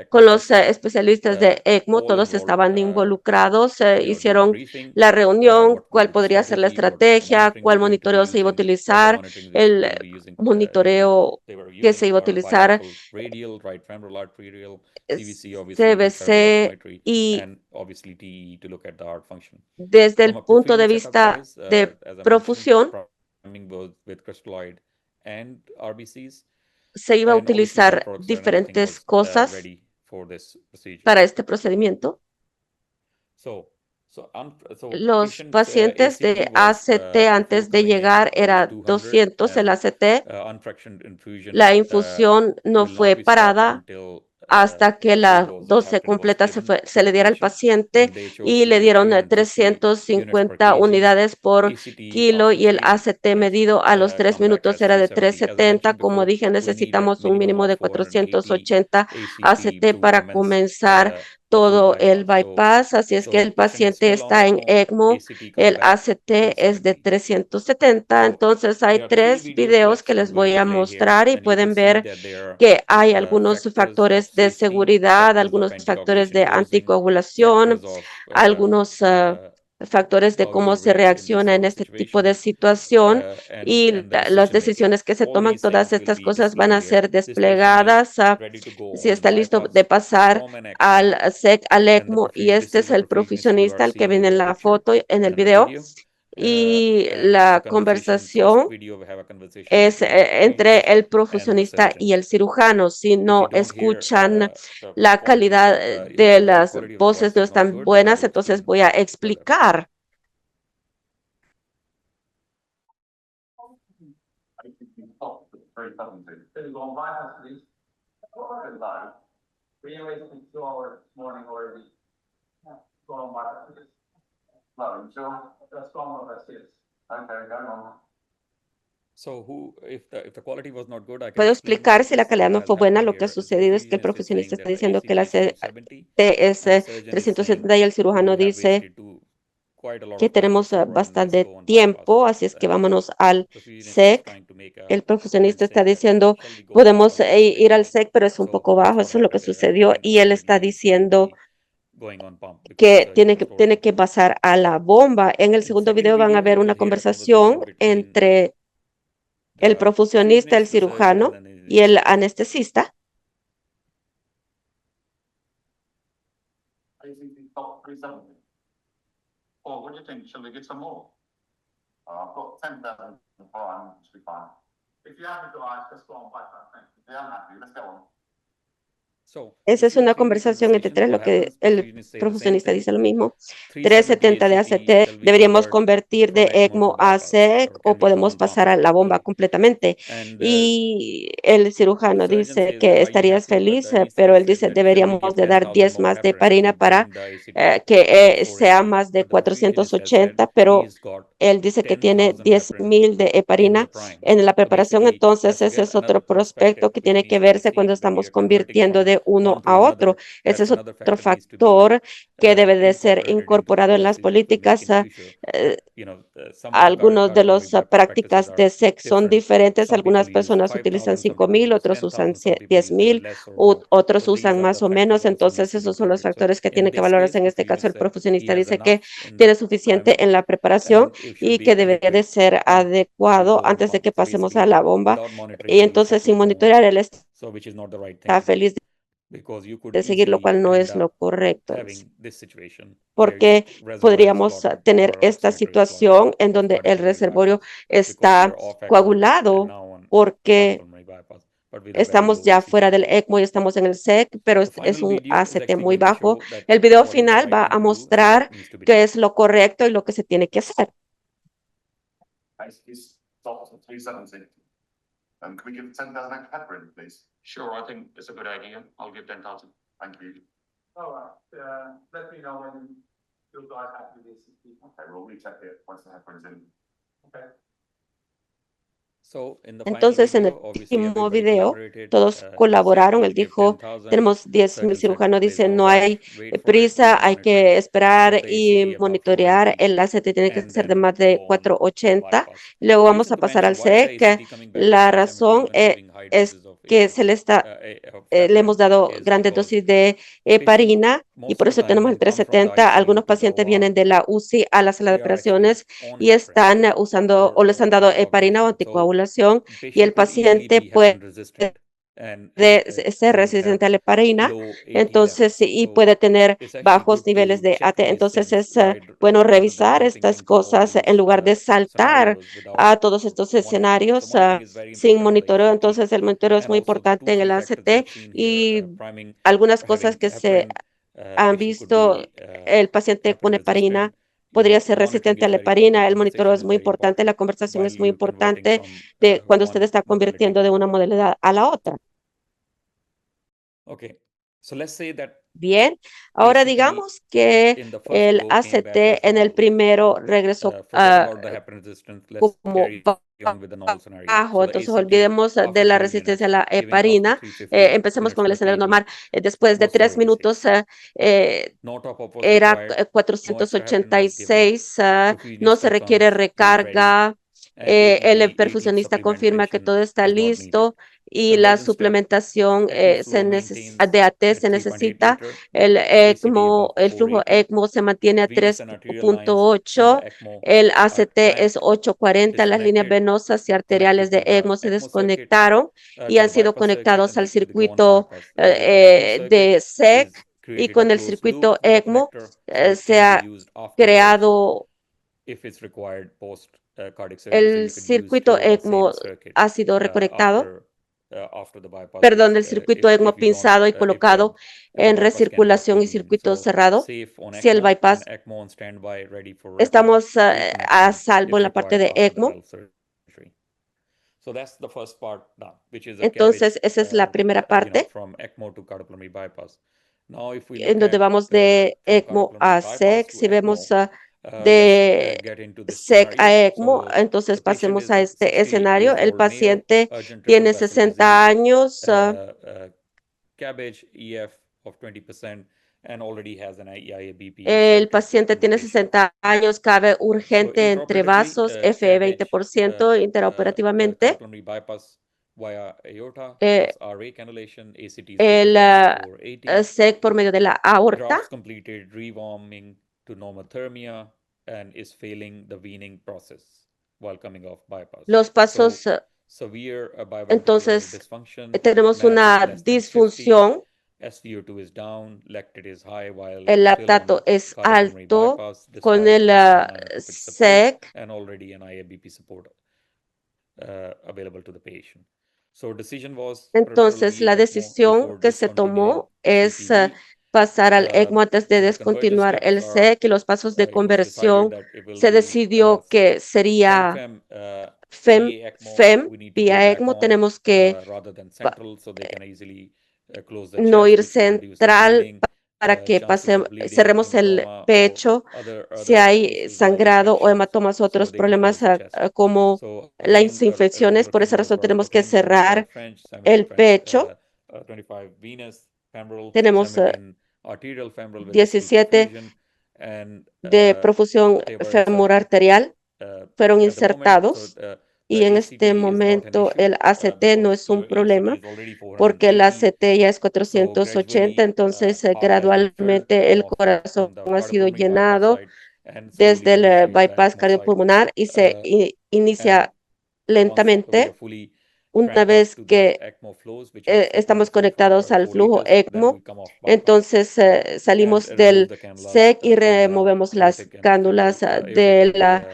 con los especialistas de ECMO, todos estaban involucrados, hicieron la reunión, cuál podría ser la estrategia, cuál monitoreo se iba a utilizar, el monitoreo que se iba a utilizar, CBC y desde el punto de vista de profusión, se iba a utilizar diferentes cosas para este procedimiento. Los pacientes de ACT antes de llegar era 200 el ACT. La infusión no fue parada hasta que la dosis completa se le diera al paciente y le dieron 350 unidades por kilo y el ACT medido a los 3 minutos era de 370. Como dije, necesitamos un mínimo de 480 ACT para comenzar todo el bypass, así es que el paciente está en ECMO, el ACT es de 370, entonces hay 3 videos que les voy a mostrar y pueden ver que hay algunos factores de seguridad, algunos factores de anticoagulación, algunos factores de cómo se reacciona en este tipo de situación y las decisiones que se toman, todas estas cosas van a ser desplegadas. Si está listo de pasar al SEC, al ECMO, y este es el profesionista, el que viene en la foto, en el video, y la conversación es entre el profesionista y el cirujano. Si no escuchan la calidad de las voces no están buenas, entonces voy a explicar. Puedo explicar si la calidad no fue buena. Lo que ha sucedido es que el profesionista está diciendo que la CT es 370 y el cirujano dice que tenemos bastante tiempo, así es que vámonos al SEC. El profesionista está diciendo, podemos ir al SEC, pero es un poco bajo, eso es lo que sucedió, y él está diciendo que tiene que pasar a la bomba. En el segundo video van a ver una conversación entre el profusionista, el cirujano y el anestesista. Oh, what do you think? Shall we get some more? I've got 10,000 fine, should be fine. If you're happy to ask, just go on by that thing. If you're unhappy, let's go on. Esa es una conversación entre 3, lo que el profesionista dice lo mismo. 370 de ACT, deberíamos convertir de ECMO a SEC o podemos pasar a la bomba completamente. Y el cirujano dice que estarías feliz, pero él dice deberíamos de dar 10 más de heparina para que sea más de 480, pero él dice que tiene 10,000 de heparina en la preparación, entonces ese es otro prospecto que tiene que verse cuando estamos convirtiendo de uno a otro. Ese es otro factor que debe de ser incorporado en las políticas. Algunos de las prácticas de SEC son diferentes. Algunas personas utilizan 5,000, otros usan 10,000, otros usan más o menos. Entonces, esos son los factores que tienen que valorarse. En este caso, el profesionista dice que tiene suficiente en la preparación y que debería de ser adecuado antes de que pasemos a la bomba. Y entonces, sin monitorear, él está feliz because you could de seguir, lo easily cual no end es lo up correcto, having this situation where porque your reservoir is podríamos clotted tener or esta oxidator is clotted situación en of donde el cardiopulmonary reservorio bypass because está you're off ECMO and coagulado now on porque cardiopulmonary bypass, but with a very estamos low ya fuera ACT. del ECMO y estamos en el SEC, pero The es final un video is ACT actually muy going to bajo. show that El video what is the final right va thing a to do and what mostrar needs to be qué done. es lo correcto y lo que se tiene que hacer. He's stopped at 370. Can we give 10,000 heparin, please? Sure, I think it's a good idea. I'll give 10,000. Thank you. All right, let me know when you guys happy with this. Okay, we'll recheck it once the heparin's in. Okay. So in the final Entonces, en el video, obviously último everybody video, collaborated. todos He said, colaboraron. Él we'll give dijo, 10,000. tenemos 10,000. Certain said, Cirujano there's dice, no no hay rush, wait for it, keep prisa, hay monitoring. que esperar Put the y ACT above monitorear. 480 El ACT tiene que and ser de then más de go on to 480. bypass. Luego The vamos reason a to pasar al mention why is the SEC. ACT coming back La at 370 razón even giving high es doses of que se le está le hemos heparin dado is grandes because dosis de patients heparina y most por of the eso time tenemos el then come from the 370. ICU Algunos to the pacientes OR, vienen de la UCI a la sala de they are actually operaciones on y heparin están usando or o les han dado heparina o anticoagulation. So anticoagulación the y el patient could easily paciente be puede heparin resistant and ser would have resistente a la heparina, low AT entonces levels. y So puede tener it's actually bajos good niveles to de check AT. these Entonces things es bueno rather than revisar jumping estas into all cosas en these lugar de saltar scenarios without a todos estos monitoring. So escenarios monitoring is very sin important on the monitoreo. ACT. Entonces el monitoreo es And muy also importante two en key el factors we ACT have seen y here, priming algunas cosas having que se heparin, han patient could visto. be El paciente con heparin heparina resistant. podría ser Monitoring resistente a is la very important. heparina. El monitoreo Conversation es is muy very importante. important La conversación while es muy you're converting importante from de cuando usted one está modality convirtiendo to de una another. modalidad a la otra. Okay, so let's say that Bien, ahora ACT digamos que in the first el go came back ACT as en el normal. primero regresó Forget about the heparin resistance. Let's como carry on with the normal scenario. bajo, So the entonces ACT olvidemos de after la 3 resistencia a minutes, la giving after heparina. 350 Empecemos units con el per escenario kg, normal. Después de was 3 minutos 486. eh, No top up was era required. No extra heparin was given. 486. No Perfusionist se requiere confirms he is ready. recarga. El ATP, AT perfusionista confirma que supplementation todo está is not needed. listo y la Conversion step, suplementación ECMO se flow necesita maintains de AT at se 3.8 necesita. liter El with ACT ECMO, above el flujo 480. ECMO se mantiene a Venous and arterial lines in the 3.8. ECMO El are ACT es clamped, 840. Las líneas disconnected, venosas y arteriales connected de to the ECMO se ECMO circuit, desconectaron y to han the sido bypass circuit, conectados and al to the go-on circuito bypass. With the ECMO circuit de SEC is y created a con el closed loop circuito with the ECMO connector, so it se can be ha used afterwards creado. if it's required post cardiac surgery. So El you could use circuito still the same ECMO circuit ha sido reconectado. after the bypass, Perdón, el circuito ECMO if you don't pinzado y colocado if the en bypass cannot be recirculación y given. circuito So cerrado. safe on Si el ECMO and bypass, ECMO on standby, ready for rapid estamos a reconnection salvo if en la parte required de after the ECMO. valve surgery. So that's the first part done, which is a Entonces, cabbage, esa es la primera parte from ECMO to cardiopulmonary bypass. Now, if we en look donde at vamos de from ECMO cardiopulmonary a bypass SEC. to Si vemos ECMO, let's de get into this SEC a scenario. ECMO, So entonces the patient pasemos is a a este 60 escenario. years El old male, paciente urgent triple tiene vessel 60 disease, años, cabbage EF of 20%, and already has an IABP el circuit paciente in the tiene patient. 60 años, cabe So urgente entre intraoperatively, vasos, FE cabbage 20%, interoperativamente. cardiopulmonary bypass via aorta, Eh, that's RA cannulation, ACT is el tapered to 480. SEC por medio de la aorta. Grafts completed, rewarming to normothermia, and is failing the weaning process while coming off bypass. Los pasos, So severe biventricular entonces dysfunction, tenemos MAP is una less than 50, disfunción. SVO2 is down, lactate is high while El still lactato on es cardiopulmonary alto bypass con despite el inotropic support SEC. and already an IABP support available to the patient. So decision was Entonces, la ECMO decisión before que se discontinuing tomó es CPB. pasar al ECMO antes de So the conversion descontinuar el steps are, SEC y los pasos de it was conversión. decided that it will Se be decidió que sería FEM, FEM, VA ECMO. FEM We need to go vía back ECMO. on Tenemos que rather than central, so they can easily close the no chest, ir which will reduce the central bleeding, para que chances of bleeding, cerremos el hematoma, or pecho si hay issues like sangrado o infections. hematomas o So otros they can problemas close the chest. como So las again, the infecciones. regular Por esa cannulas razón were tenemos que put in 25 cerrar French, 17 el French, pecho. 25 venous femoral, Tenemos 17 arterial femoral with distal 17 perfusion, and de profusión they were femur inserted arterial fueron at the moment. So insertados y the en ACT este is not an momento issue el ACT no because es un your ACT problema is already porque el 480. ACT ya es So 480, gradually, entonces heart has been filled gradualmente el corazón from the ha sido cardiopulmonary bypass llenado side and slowly desde el initiates the bypass ECMO side. cardiopulmonar y se And inicia once we are lentamente. fully una vez que estamos conectados al flujo ECMO, entonces salimos del SEC y removemos las cánulas de la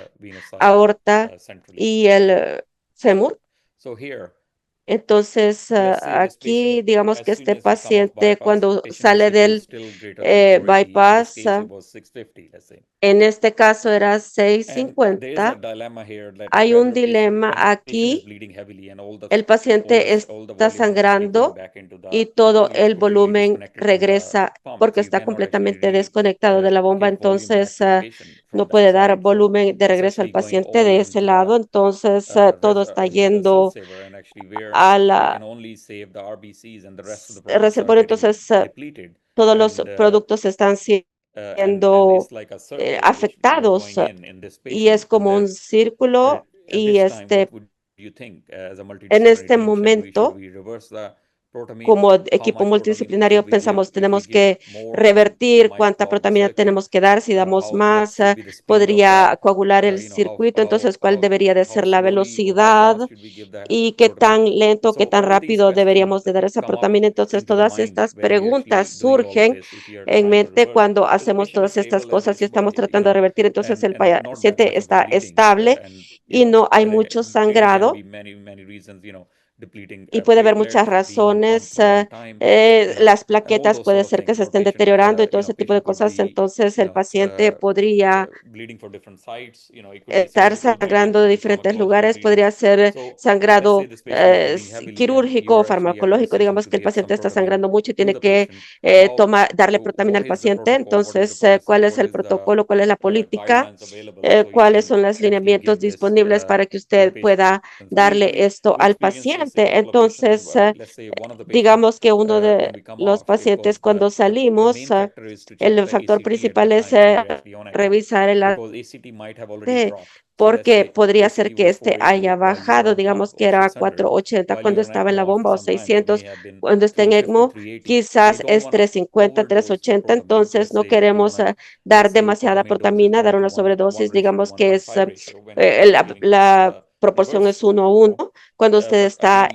aorta y el fémur. Entonces, aquí digamos que este paciente cuando sale del bypass, en este caso era 650. Hay un dilema aquí. El paciente está sangrando y todo el volumen regresa porque está completamente desconectado de la bomba, entonces no puede dar volumen de regreso al paciente de ese lado, entonces todo está yendo a la reservorio, entonces todos los productos están siendo afectados y es como un círculo y en este momento como equipo multidisciplinario pensamos tenemos que revertir cuánta protamina tenemos que dar, si damos más podría coagular el circuito, entonces cuál debería de ser la velocidad y qué tan lento, qué tan rápido deberíamos de dar esa protamina. Entonces todas estas preguntas surgen en mente cuando hacemos todas estas cosas y estamos tratando de revertir, entonces el paciente está estable y no hay mucho sangrado. Y puede haber muchas razones. Las plaquetas puede ser que se estén deteriorando y todo ese tipo de cosas. Entonces, el paciente podría estar sangrando de diferentes lugares. Podría ser sangrado quirúrgico o farmacológico. Digamos que el paciente está sangrando mucho y tiene que darle protamina al paciente. Entonces, ¿cuál es el protocolo? ¿Cuál es la política? ¿Cuáles son los lineamientos disponibles para que usted pueda darle esto al paciente? Entonces, digamos que uno de los pacientes cuando salimos, el factor principal es revisar el ACT, porque podría ser que haya bajado, digamos que era 480 cuando estaba en la bomba o 600 cuando está en ECMO, quizás es 350, 380, entonces no queremos dar demasiada protamina, dar una sobredosis, digamos que es la proporción es 1:1 cuando usted está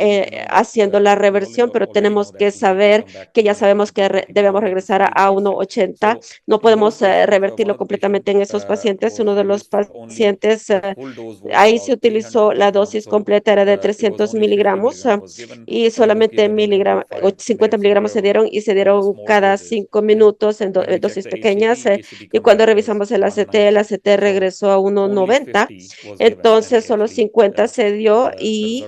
haciendo la reversión, pero tenemos que saber que ya sabemos que debemos regresar a 1:80. No podemos revertirlo completamente en esos pacientes. Uno de los pacientes, ahí se utilizó la dosis completa, era de 300 miligramos y solamente 50 miligramos se dieron y se dieron cada 5 minutos en dosis pequeñas. Y cuando revisamos el ACT regresó a 1:90. Entonces, solo 50 se dio y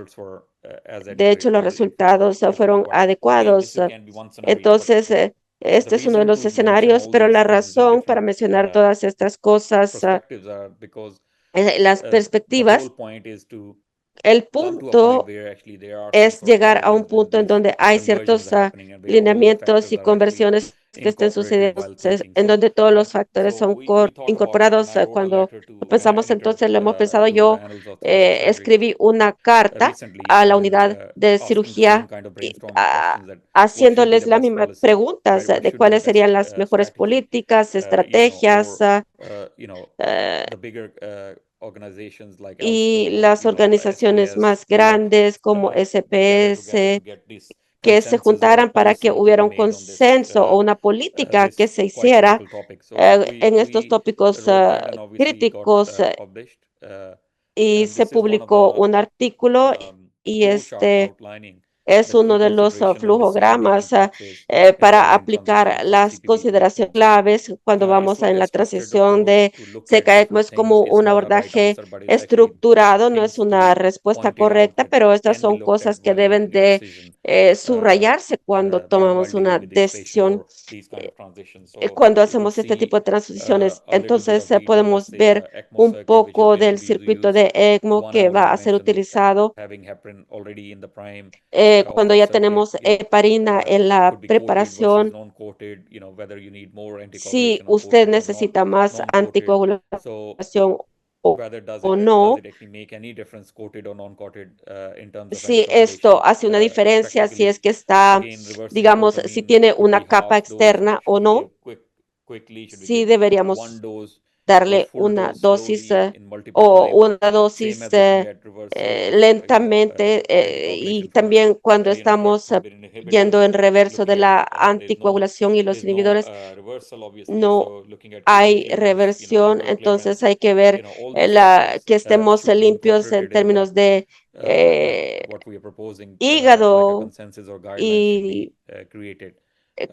de hecho los resultados fueron adecuados. Entonces, este es uno de los escenarios, pero la razón para mencionar todas estas cosas, las perspectivas, el punto es llegar a un punto en donde hay ciertos lineamientos y conversiones que estén sucediendo, en donde todos los factores son incorporados. Cuando lo pensamos, entonces lo hemos pensado. Yo escribí una carta a la unidad de cirugía haciéndoles las mismas preguntas de cuáles serían las mejores políticas, estrategias, y las organizaciones más grandes como SPS que se juntaran para que hubiera un consenso o una política que se hiciera en estos tópicos críticos y se publicó un artículo y es uno de los flujogramas para aplicar las consideraciones claves cuando vamos en la transición de SECA-ECMO. Es como un abordaje estructurado, no es una respuesta correcta, pero estas son cosas que deben de subrayarse cuando tomamos una decisión, cuando hacemos este tipo de transiciones. Entonces podemos ver un poco del circuito de ECMO que va a ser utilizado cuando ya tenemos heparina en la preparación. Si usted necesita más anticoagulación o no, si esto hace una diferencia, si es que está, digamos, si tiene una capa externa o no, si deberíamos darle una dosis o una dosis lentamente y también cuando estamos yendo en reverso de la anticoagulación y los inhibidores, no hay reversión, entonces hay que ver que estemos limpios en términos de hígado y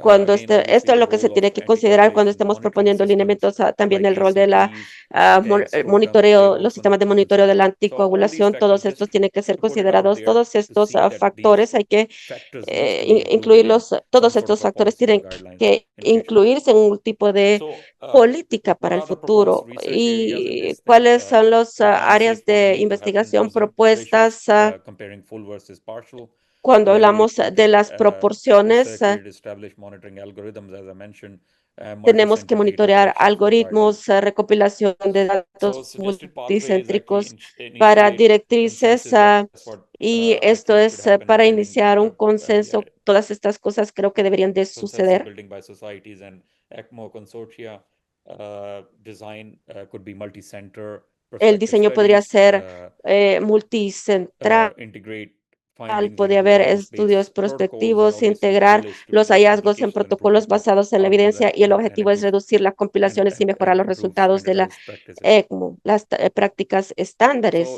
cuando esto es lo que se tiene que considerar cuando estemos proponiendo lineamientos, también el rol de la monitoreo, los sistemas de monitoreo de la anticoagulación, todos estos tienen que ser considerados, todos estos factores hay que incluirlos, todos estos factores tienen que incluirse en un tipo de política para el futuro. ¿Y cuáles son las áreas de investigación propuestas cuando hablamos de las proporciones? Tenemos que monitorear algoritmos, recopilación de datos multicéntricos para directrices y esto es para iniciar un consenso. Todas estas cosas creo que deberían de suceder. El diseño podría ser multicentral. Podría haber estudios prospectivos, integrar los hallazgos en protocolos basados en la evidencia y el objetivo es reducir las compilaciones y mejorar los resultados de la ECMO, las prácticas estándares.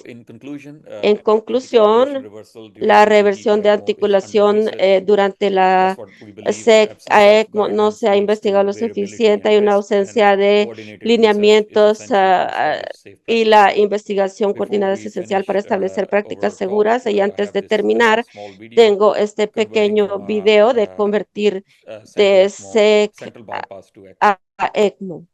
En conclusión, la reversión de articulación durante la ECMO no se ha investigado lo suficiente, hay una ausencia de lineamientos y la investigación coordinada es esencial para establecer prácticas seguras. Y antes de terminar, tengo este pequeño video de convertir de SEC a ECMO.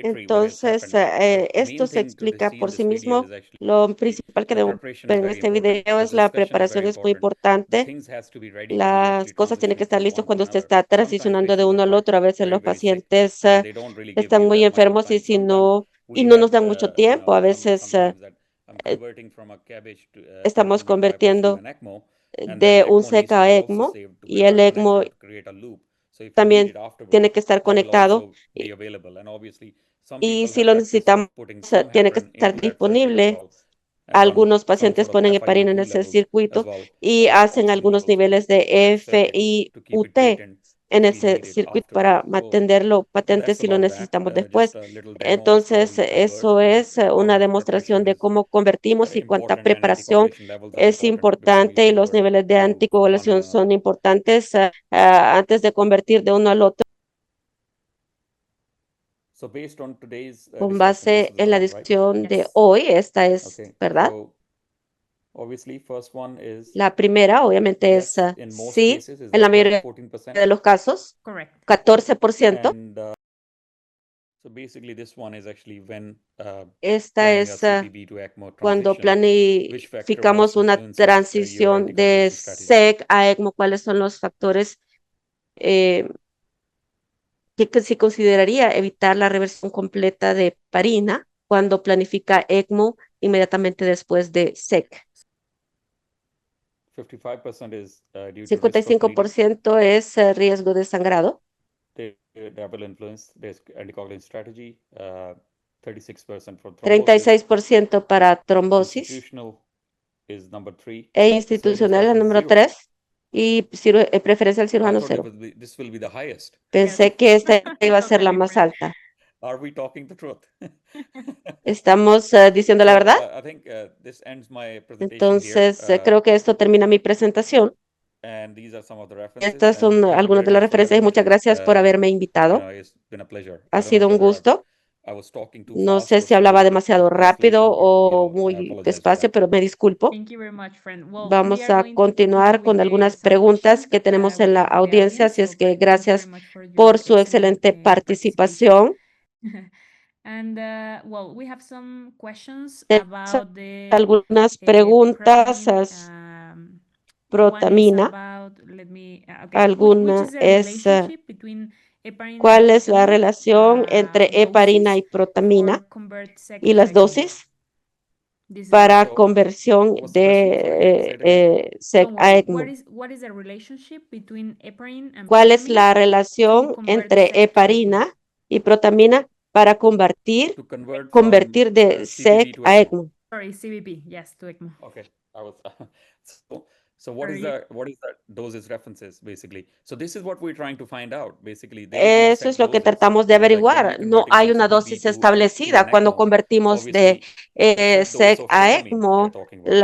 Entonces, esto se explica por sí mismo. Lo principal que debo ver en este video es la preparación es muy importante. Las cosas tienen que estar listas cuando usted está transicionando de uno al otro. A veces los pacientes están muy enfermos y no nos dan mucho tiempo. A veces estamos convirtiendo de un SEC a ECMO y el ECMO también tiene que estar conectado y si lo necesitamos, tiene que estar disponible. Algunos pacientes ponen heparina en ese circuito y hacen algunos niveles de FiUT en ese circuito para mantenerlo patente si lo necesitamos después. Entonces, eso es una demostración de cómo convertimos y cuánta preparación es importante y los niveles de anticoagulación son importantes antes de convertir de uno al otro. So based on today's Con discussion, base this is the en la round, right? discusión de Yes. hoy, esta es, Okay. ¿verdad? So obviously, first one is La primera, obviamente, es yes, in most sí, cases. Is en la that mayoría correct? 14%. de los casos, Correct. 14%. And so basically, this one is actually when Esta planning a es CPB to ECMO cuando transition, which factor planificamos most una influences your transición de anticoagulation strategy? SEC a ECMO, cuáles son los factores que se consideraría evitar la reversión completa de heparina cuando planifica ECMO inmediatamente después de SEC. 55% is due to risk of bleeding. 55% es riesgo de sangrado. That will influence the anticoagulation strategy. 36% for thrombosis. 36% para trombosis. Institutional is number 3. E institucional es el número 3. Y preferencia al cirujano 0. This will be the highest. Pensé que esta iba a ser la más alta. Are we talking the truth? ¿Estamos diciendo la verdad? I think this ends my presentation Entonces, here. creo que esto termina mi presentación. And these are some of the references. Estas son algunas de las referencias y muchas gracias por haberme invitado. It's been a pleasure. Ha sido un gusto. I was talking too No fast sé or si hablaba slow demasiado with the translation, rápido but, o I muy apologize for despacio, that. pero me disculpo. Thank you very much, friend. Well, Vamos we are a going to continuar continue con with algunas some preguntas questions, que tenemos en with la from the audiencia, audience. así es So que thank you very gracias much for your por su excellent, excelente participación. And well, we have some questions Tenemos about the algunas preguntas. Protamina. Alguna es ¿cuál es la relación entre heparina y protamina y las dosis para conversión de SEC a ECMO? ¿Cuál es la relación entre heparina y protamina para convertir de SEC a ECMO? Sorry, CBP, yes, to ECMO. Okay, so what is that doses references basically? So this is what we're trying to find out basically. Eso es lo que tratamos de averiguar. No hay una dosis establecida cuando convertimos de SEC a ECMO, de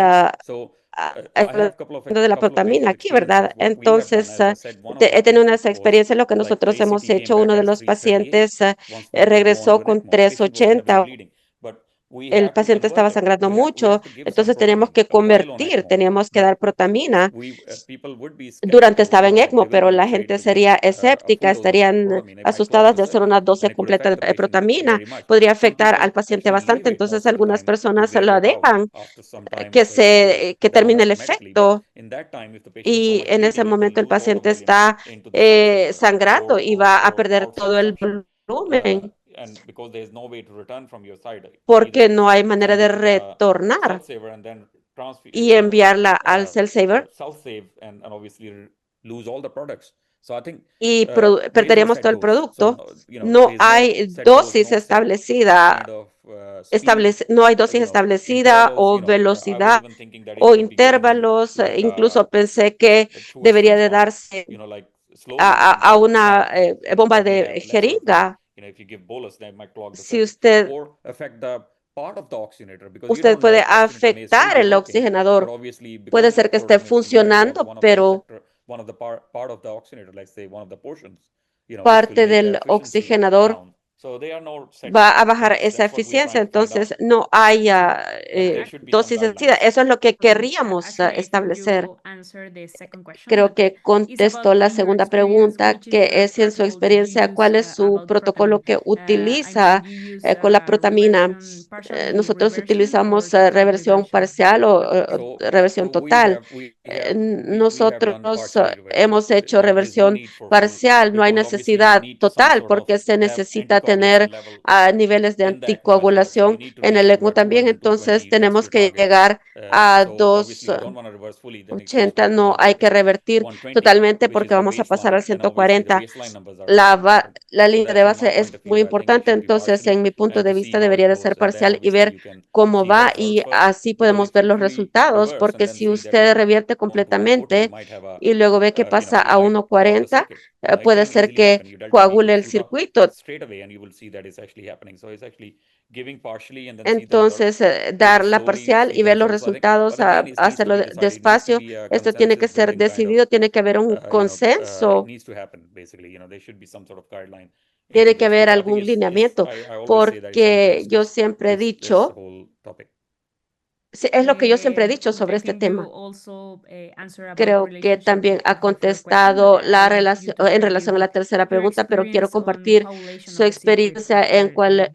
la protamina aquí, ¿verdad? Entonces, he tenido una experiencia en lo que nosotros hemos hecho. Uno de los pacientes regresó con 380. El paciente estaba sangrando mucho, entonces teníamos que convertir, teníamos que dar protamina. Durante estaba en ECMO, pero la gente sería escéptica, estarían asustadas de hacer una dosis completa de protamina. Podría afectar al paciente bastante, entonces algunas personas lo dejan que termine el efecto y en ese momento el paciente está sangrando y va a perder todo el volumen porque no hay manera de retornar y enviarla al cell saver y perderíamos todo el producto. No hay dosis establecida, no hay dosis establecida o velocidad o intervalos. Incluso pensé que debería de darse a una bomba de jeringa. Si usted puede afectar el oxigenador, puede ser que esté funcionando, pero parte del oxigenador va a bajar esa eficiencia, entonces no hay dosis establecida. Eso es lo que querríamos establecer. Creo que contestó la segunda pregunta, que es en su experiencia, ¿cuál es su protocolo que utiliza con la protamina? Nosotros utilizamos reversión parcial o reversión total. Nosotros hemos hecho reversión parcial, no hay necesidad total porque se necesita tener niveles de anticoagulación en el ECMO también, entonces tenemos que llegar a 280, no hay que revertir totalmente porque vamos a pasar al 140. La línea de base es muy importante, entonces en mi punto de vista debería de ser parcial y ver cómo va y así podemos ver los resultados, porque si usted revierte completamente y luego ve que pasa a 140, puede ser que coagule el circuito. Entonces, dar la parcial y ver los resultados, hacerlo despacio. Esto tiene que ser decidido, tiene que haber un consenso. Tiene que haber algún lineamiento, porque yo siempre he dicho, es lo que yo siempre he dicho sobre este tema. Creo que también ha contestado la relación, en relación a la tercera pregunta, pero quiero compartir su experiencia en cuál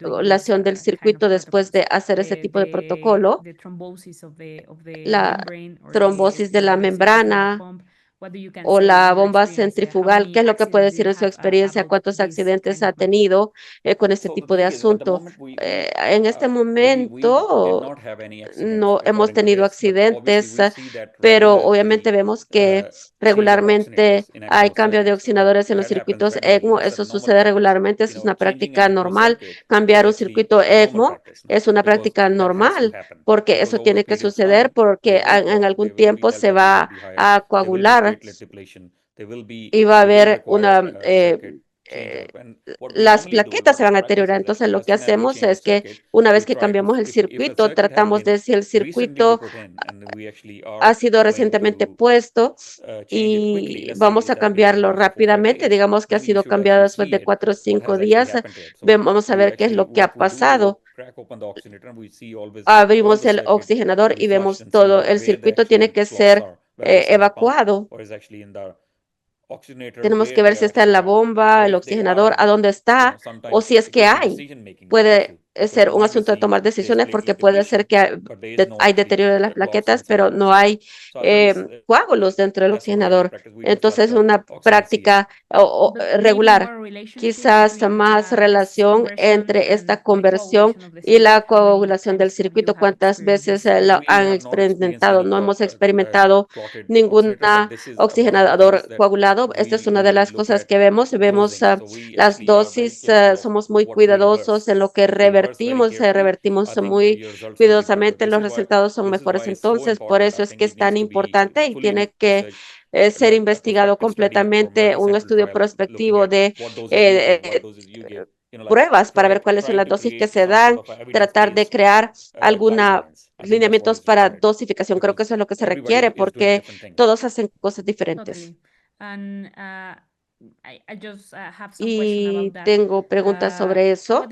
del circuito después de hacer ese tipo de protocolo, la trombosis de la membrana o la bomba centrifugal. ¿Qué es lo que puede decir en su experiencia? ¿Cuántos accidentes ha tenido con este tipo de asunto? En este momento no hemos tenido accidentes, pero obviamente vemos que regularmente hay cambio de oxidadores en los circuitos ECMO. Eso sucede regularmente, eso es una práctica normal. Cambiar un circuito ECMO es una práctica normal, porque eso tiene que suceder porque en algún tiempo se va a coagular y va a haber las plaquetas se van a deteriorar. Entonces, lo que hacemos es que una vez que cambiamos el circuito, tratamos de si el circuito ha sido recientemente puesto y vamos a cambiarlo rápidamente. Digamos que ha sido cambiado después de 4 o 5 días. Vamos a ver qué es lo que ha pasado. Abrimos el oxigenador y vemos todo. El circuito tiene que ser evacuado. Tenemos que ver si está en la bomba, el oxigenador, a dónde está, o si es que hay. Puede ser un asunto de tomar decisiones porque puede ser que hay deterioro de las plaquetas, pero no hay coágulos dentro del oxigenador. Entonces, una práctica regular. Quizás más relación entre esta conversión y la coagulación del circuito. ¿Cuántas veces lo han experimentado? No hemos experimentado ninguna oxigenador coagulado. Esta es una de las cosas que vemos. Vemos las dosis, somos muy cuidadosos en lo que revertimos muy cuidadosamente. Los resultados son mejores. Entonces, por eso es que es tan importante y tiene que ser investigado completamente un estudio prospectivo de pruebas para ver cuáles son las dosis que se dan, tratar de crear alguna lineamientos para dosificación. Creo que eso es lo que se requiere porque todos hacen cosas diferentes. Y tengo preguntas sobre eso.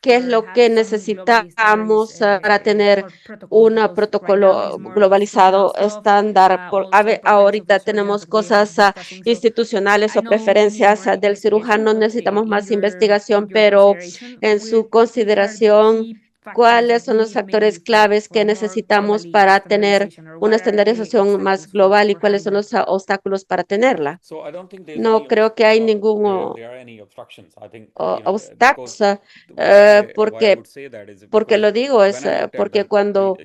¿Qué es lo que necesitamos para tener un protocolo globalizado estándar? Ahorita tenemos cosas institucionales o preferencias del cirujano, necesitamos más investigación, pero en su consideración, ¿cuáles son los factores claves que necesitamos para tener una estandarización más global y cuáles son los obstáculos para tenerla? No creo que hay ningún obstáculo, porque lo digo, es porque cuando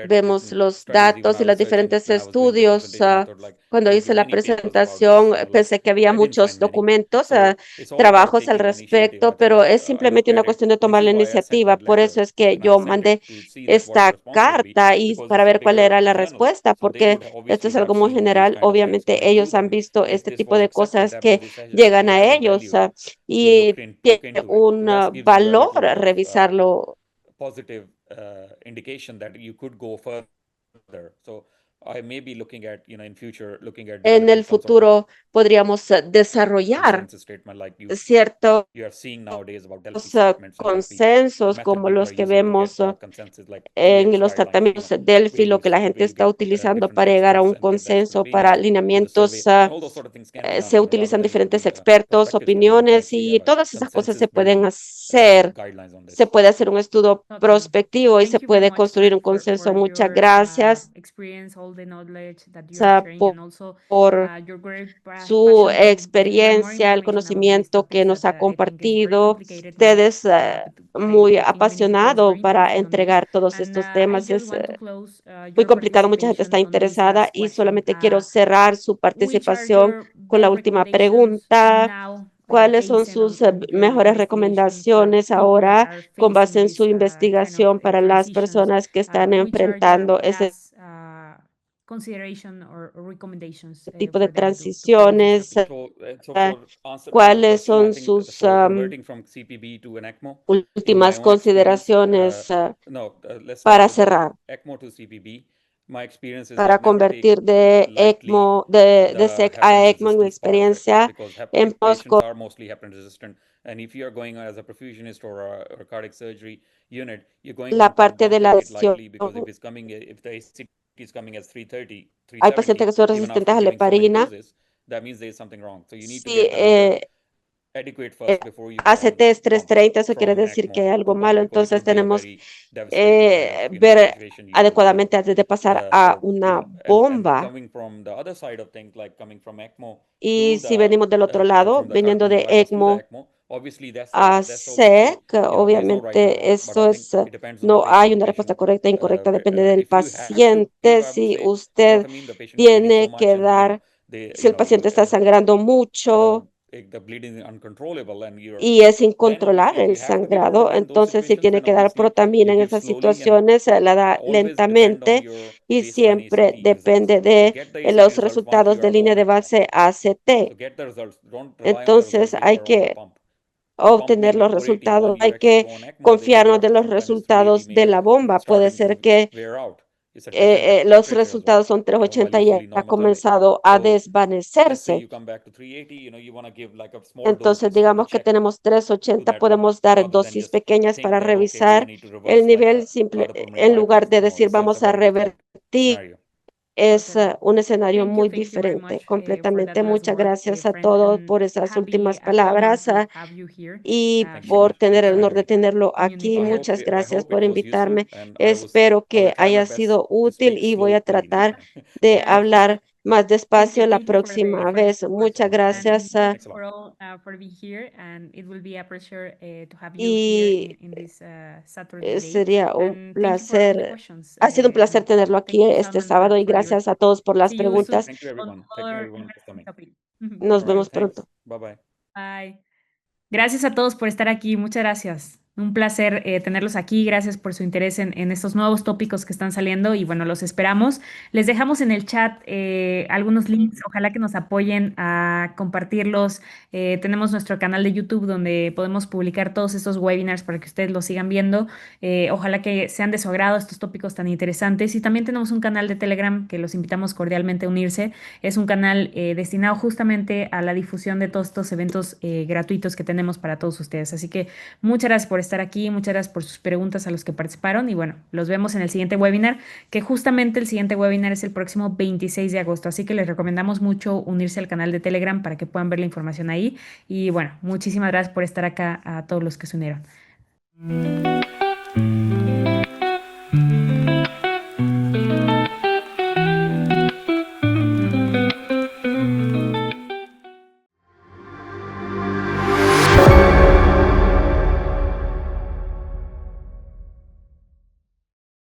vemos los datos y los diferentes estudios, cuando hice la presentación, pensé que había muchos documentos, trabajos al respecto, pero es simplemente una cuestión de tomar la iniciativa. Por eso es que yo mandé esta carta y para ver cuál era la respuesta, porque esto es algo muy general. Obviamente ellos han visto este tipo de cosas que llegan a ellos y tiene un valor revisarlo. En el futuro podríamos desarrollar ciertos consensos como los que vemos en los tratamientos de Delphi, lo que la gente está utilizando para llegar a un consenso para alineamientos. Se utilizan diferentes expertos, opiniones y todas esas cosas se pueden hacer. Se puede hacer un estudio prospectivo y se puede construir un consenso. Muchas gracias por su experiencia, el conocimiento que nos ha compartido. Ustedes muy apasionado para entregar todos estos temas. Es muy complicado, mucha gente está interesada y solamente quiero cerrar su participación con la última pregunta. ¿Cuáles son sus mejores recomendaciones ahora con base en su investigación para las personas que están enfrentando ese tipo de transiciones? ¿Cuáles son sus últimas consideraciones para cerrar? My experience is para that never take convertir de lightly ECMO, de the SEC a heparin ECMO en mi resistance part of it, experiencia because en patients are mostly heparin resistant, and if you are going as a perfusionist or a cardiac surgery unit, you're going la on pump. parte de Don't la take it lesión. lightly, because if the ACT is coming as 330, Hay pacientes 370, que son even resistentes after a la giving so many heparina. doses, that means there's something wrong. So you need to Si get the number adequate first before you put on ACT es pump 330, eso quiere from decir que hay ECMO algo to malo, pump, because it entonces could be a tenemos very devastating kind of, ver situation you will adecuadamente antes de pasar a or, una and bomba. coming from the other side of things, like coming from ECMO Y to si the venimos del otro lado, from the viniendo cardiopulmonary de bypass to the ECMO ECMO, obviously that's a obviously, SEC, there's no right or wrong, but obviamente I eso think es, it depends on the no hay una patient. respuesta correcta e incorrecta, depende del If you have to give, paciente. I would Si say usted approximate, the patient is bleeding so tiene much que and dar, they, si el paciente está sangrando mucho the bleeding is uncontrollable and you're y es then incontrolable obviously if el you have to give sangrado, protamine in those entonces si situations, tiene then que dar obviously protamina you en give esas slowly and situaciones, la da always depend on lentamente your y baseline siempre ACT results. depende So de get the ACT los results once resultados you de are línea de on. base So ACT. get the results. Don't rely on the Entonces results if hay you are on the que pump. The pump may obtener be los 480, while resultados, you hay actually que go on ECMO, they may be confiarnos up de to los sometimes 380, resultados de la bomba. Puede starting ser to que wear out. It's a different los temperature as well, resultados son while 380 you're y fully ha normothermic. comenzado a So let's say desvanecerse. you come back to 380, you want to give like a small Entonces, doses to digamos que check tenemos to 380, that level, podemos dar rather than dosis just pequeñas think para that, okay, we revisar need to el reverse like nivel a simple, cardiopulmonary en lugar bypass. de No, decir it's a vamos a very different revertir. scenario. Es Totally. un escenario Thank muy you very diferente, much for that completamente. last Muchas word, gracias a friend, todos and por esas happy últimas honor palabras to have you here y Thank you so por much. tener Thanks el for honor having de me. tenerlo aquí. community. Muchas I gracias hope por it was useful, invitarme. and Espero I will que try my haya best sido to útil speak y voy slow, a please. tratar de hablar más despacio la Thank you próxima for the vez. support, Muchas and gracias. Thanks a lot. for all for being here, and it will be a pleasure to have you Y here in this Saturday day. sería un And thank you for all the placer. questions. Ha sido un placer And tenerlo aquí thank you, este Salman, sábado y for your gracias a todos por las see you soon preguntas. Thank you, on everyone. Thank you, other everyone, for coming. topic. Nos All vemos right, thanks. pronto. Bye bye. Bye. Gracias a todos por estar aquí. Muchas gracias. Un placer tenerlos aquí. Gracias por su interés en estos nuevos tópicos que están saliendo y bueno, los esperamos. Les dejamos en el chat algunos links. Ojalá que nos apoyen a compartirlos. Tenemos nuestro canal de YouTube donde podemos publicar todos estos webinars para que ustedes los sigan viendo. Ojalá que sean de su agrado estos tópicos tan interesantes. Y también tenemos un canal de Telegram que los invitamos cordialmente a unirse. Es un canal destinado justamente a la difusión de todos estos eventos gratuitos que tenemos para todos ustedes. Así que muchas gracias por estar aquí, muchas gracias por sus preguntas a los que participaron y bueno, los vemos en el siguiente webinar, que justamente el siguiente webinar es el próximo 26 de agosto. Así que les recomendamos mucho unirse al canal de Telegram para que puedan ver la información ahí. Y bueno, muchísimas gracias por estar acá a todos los que se unieron.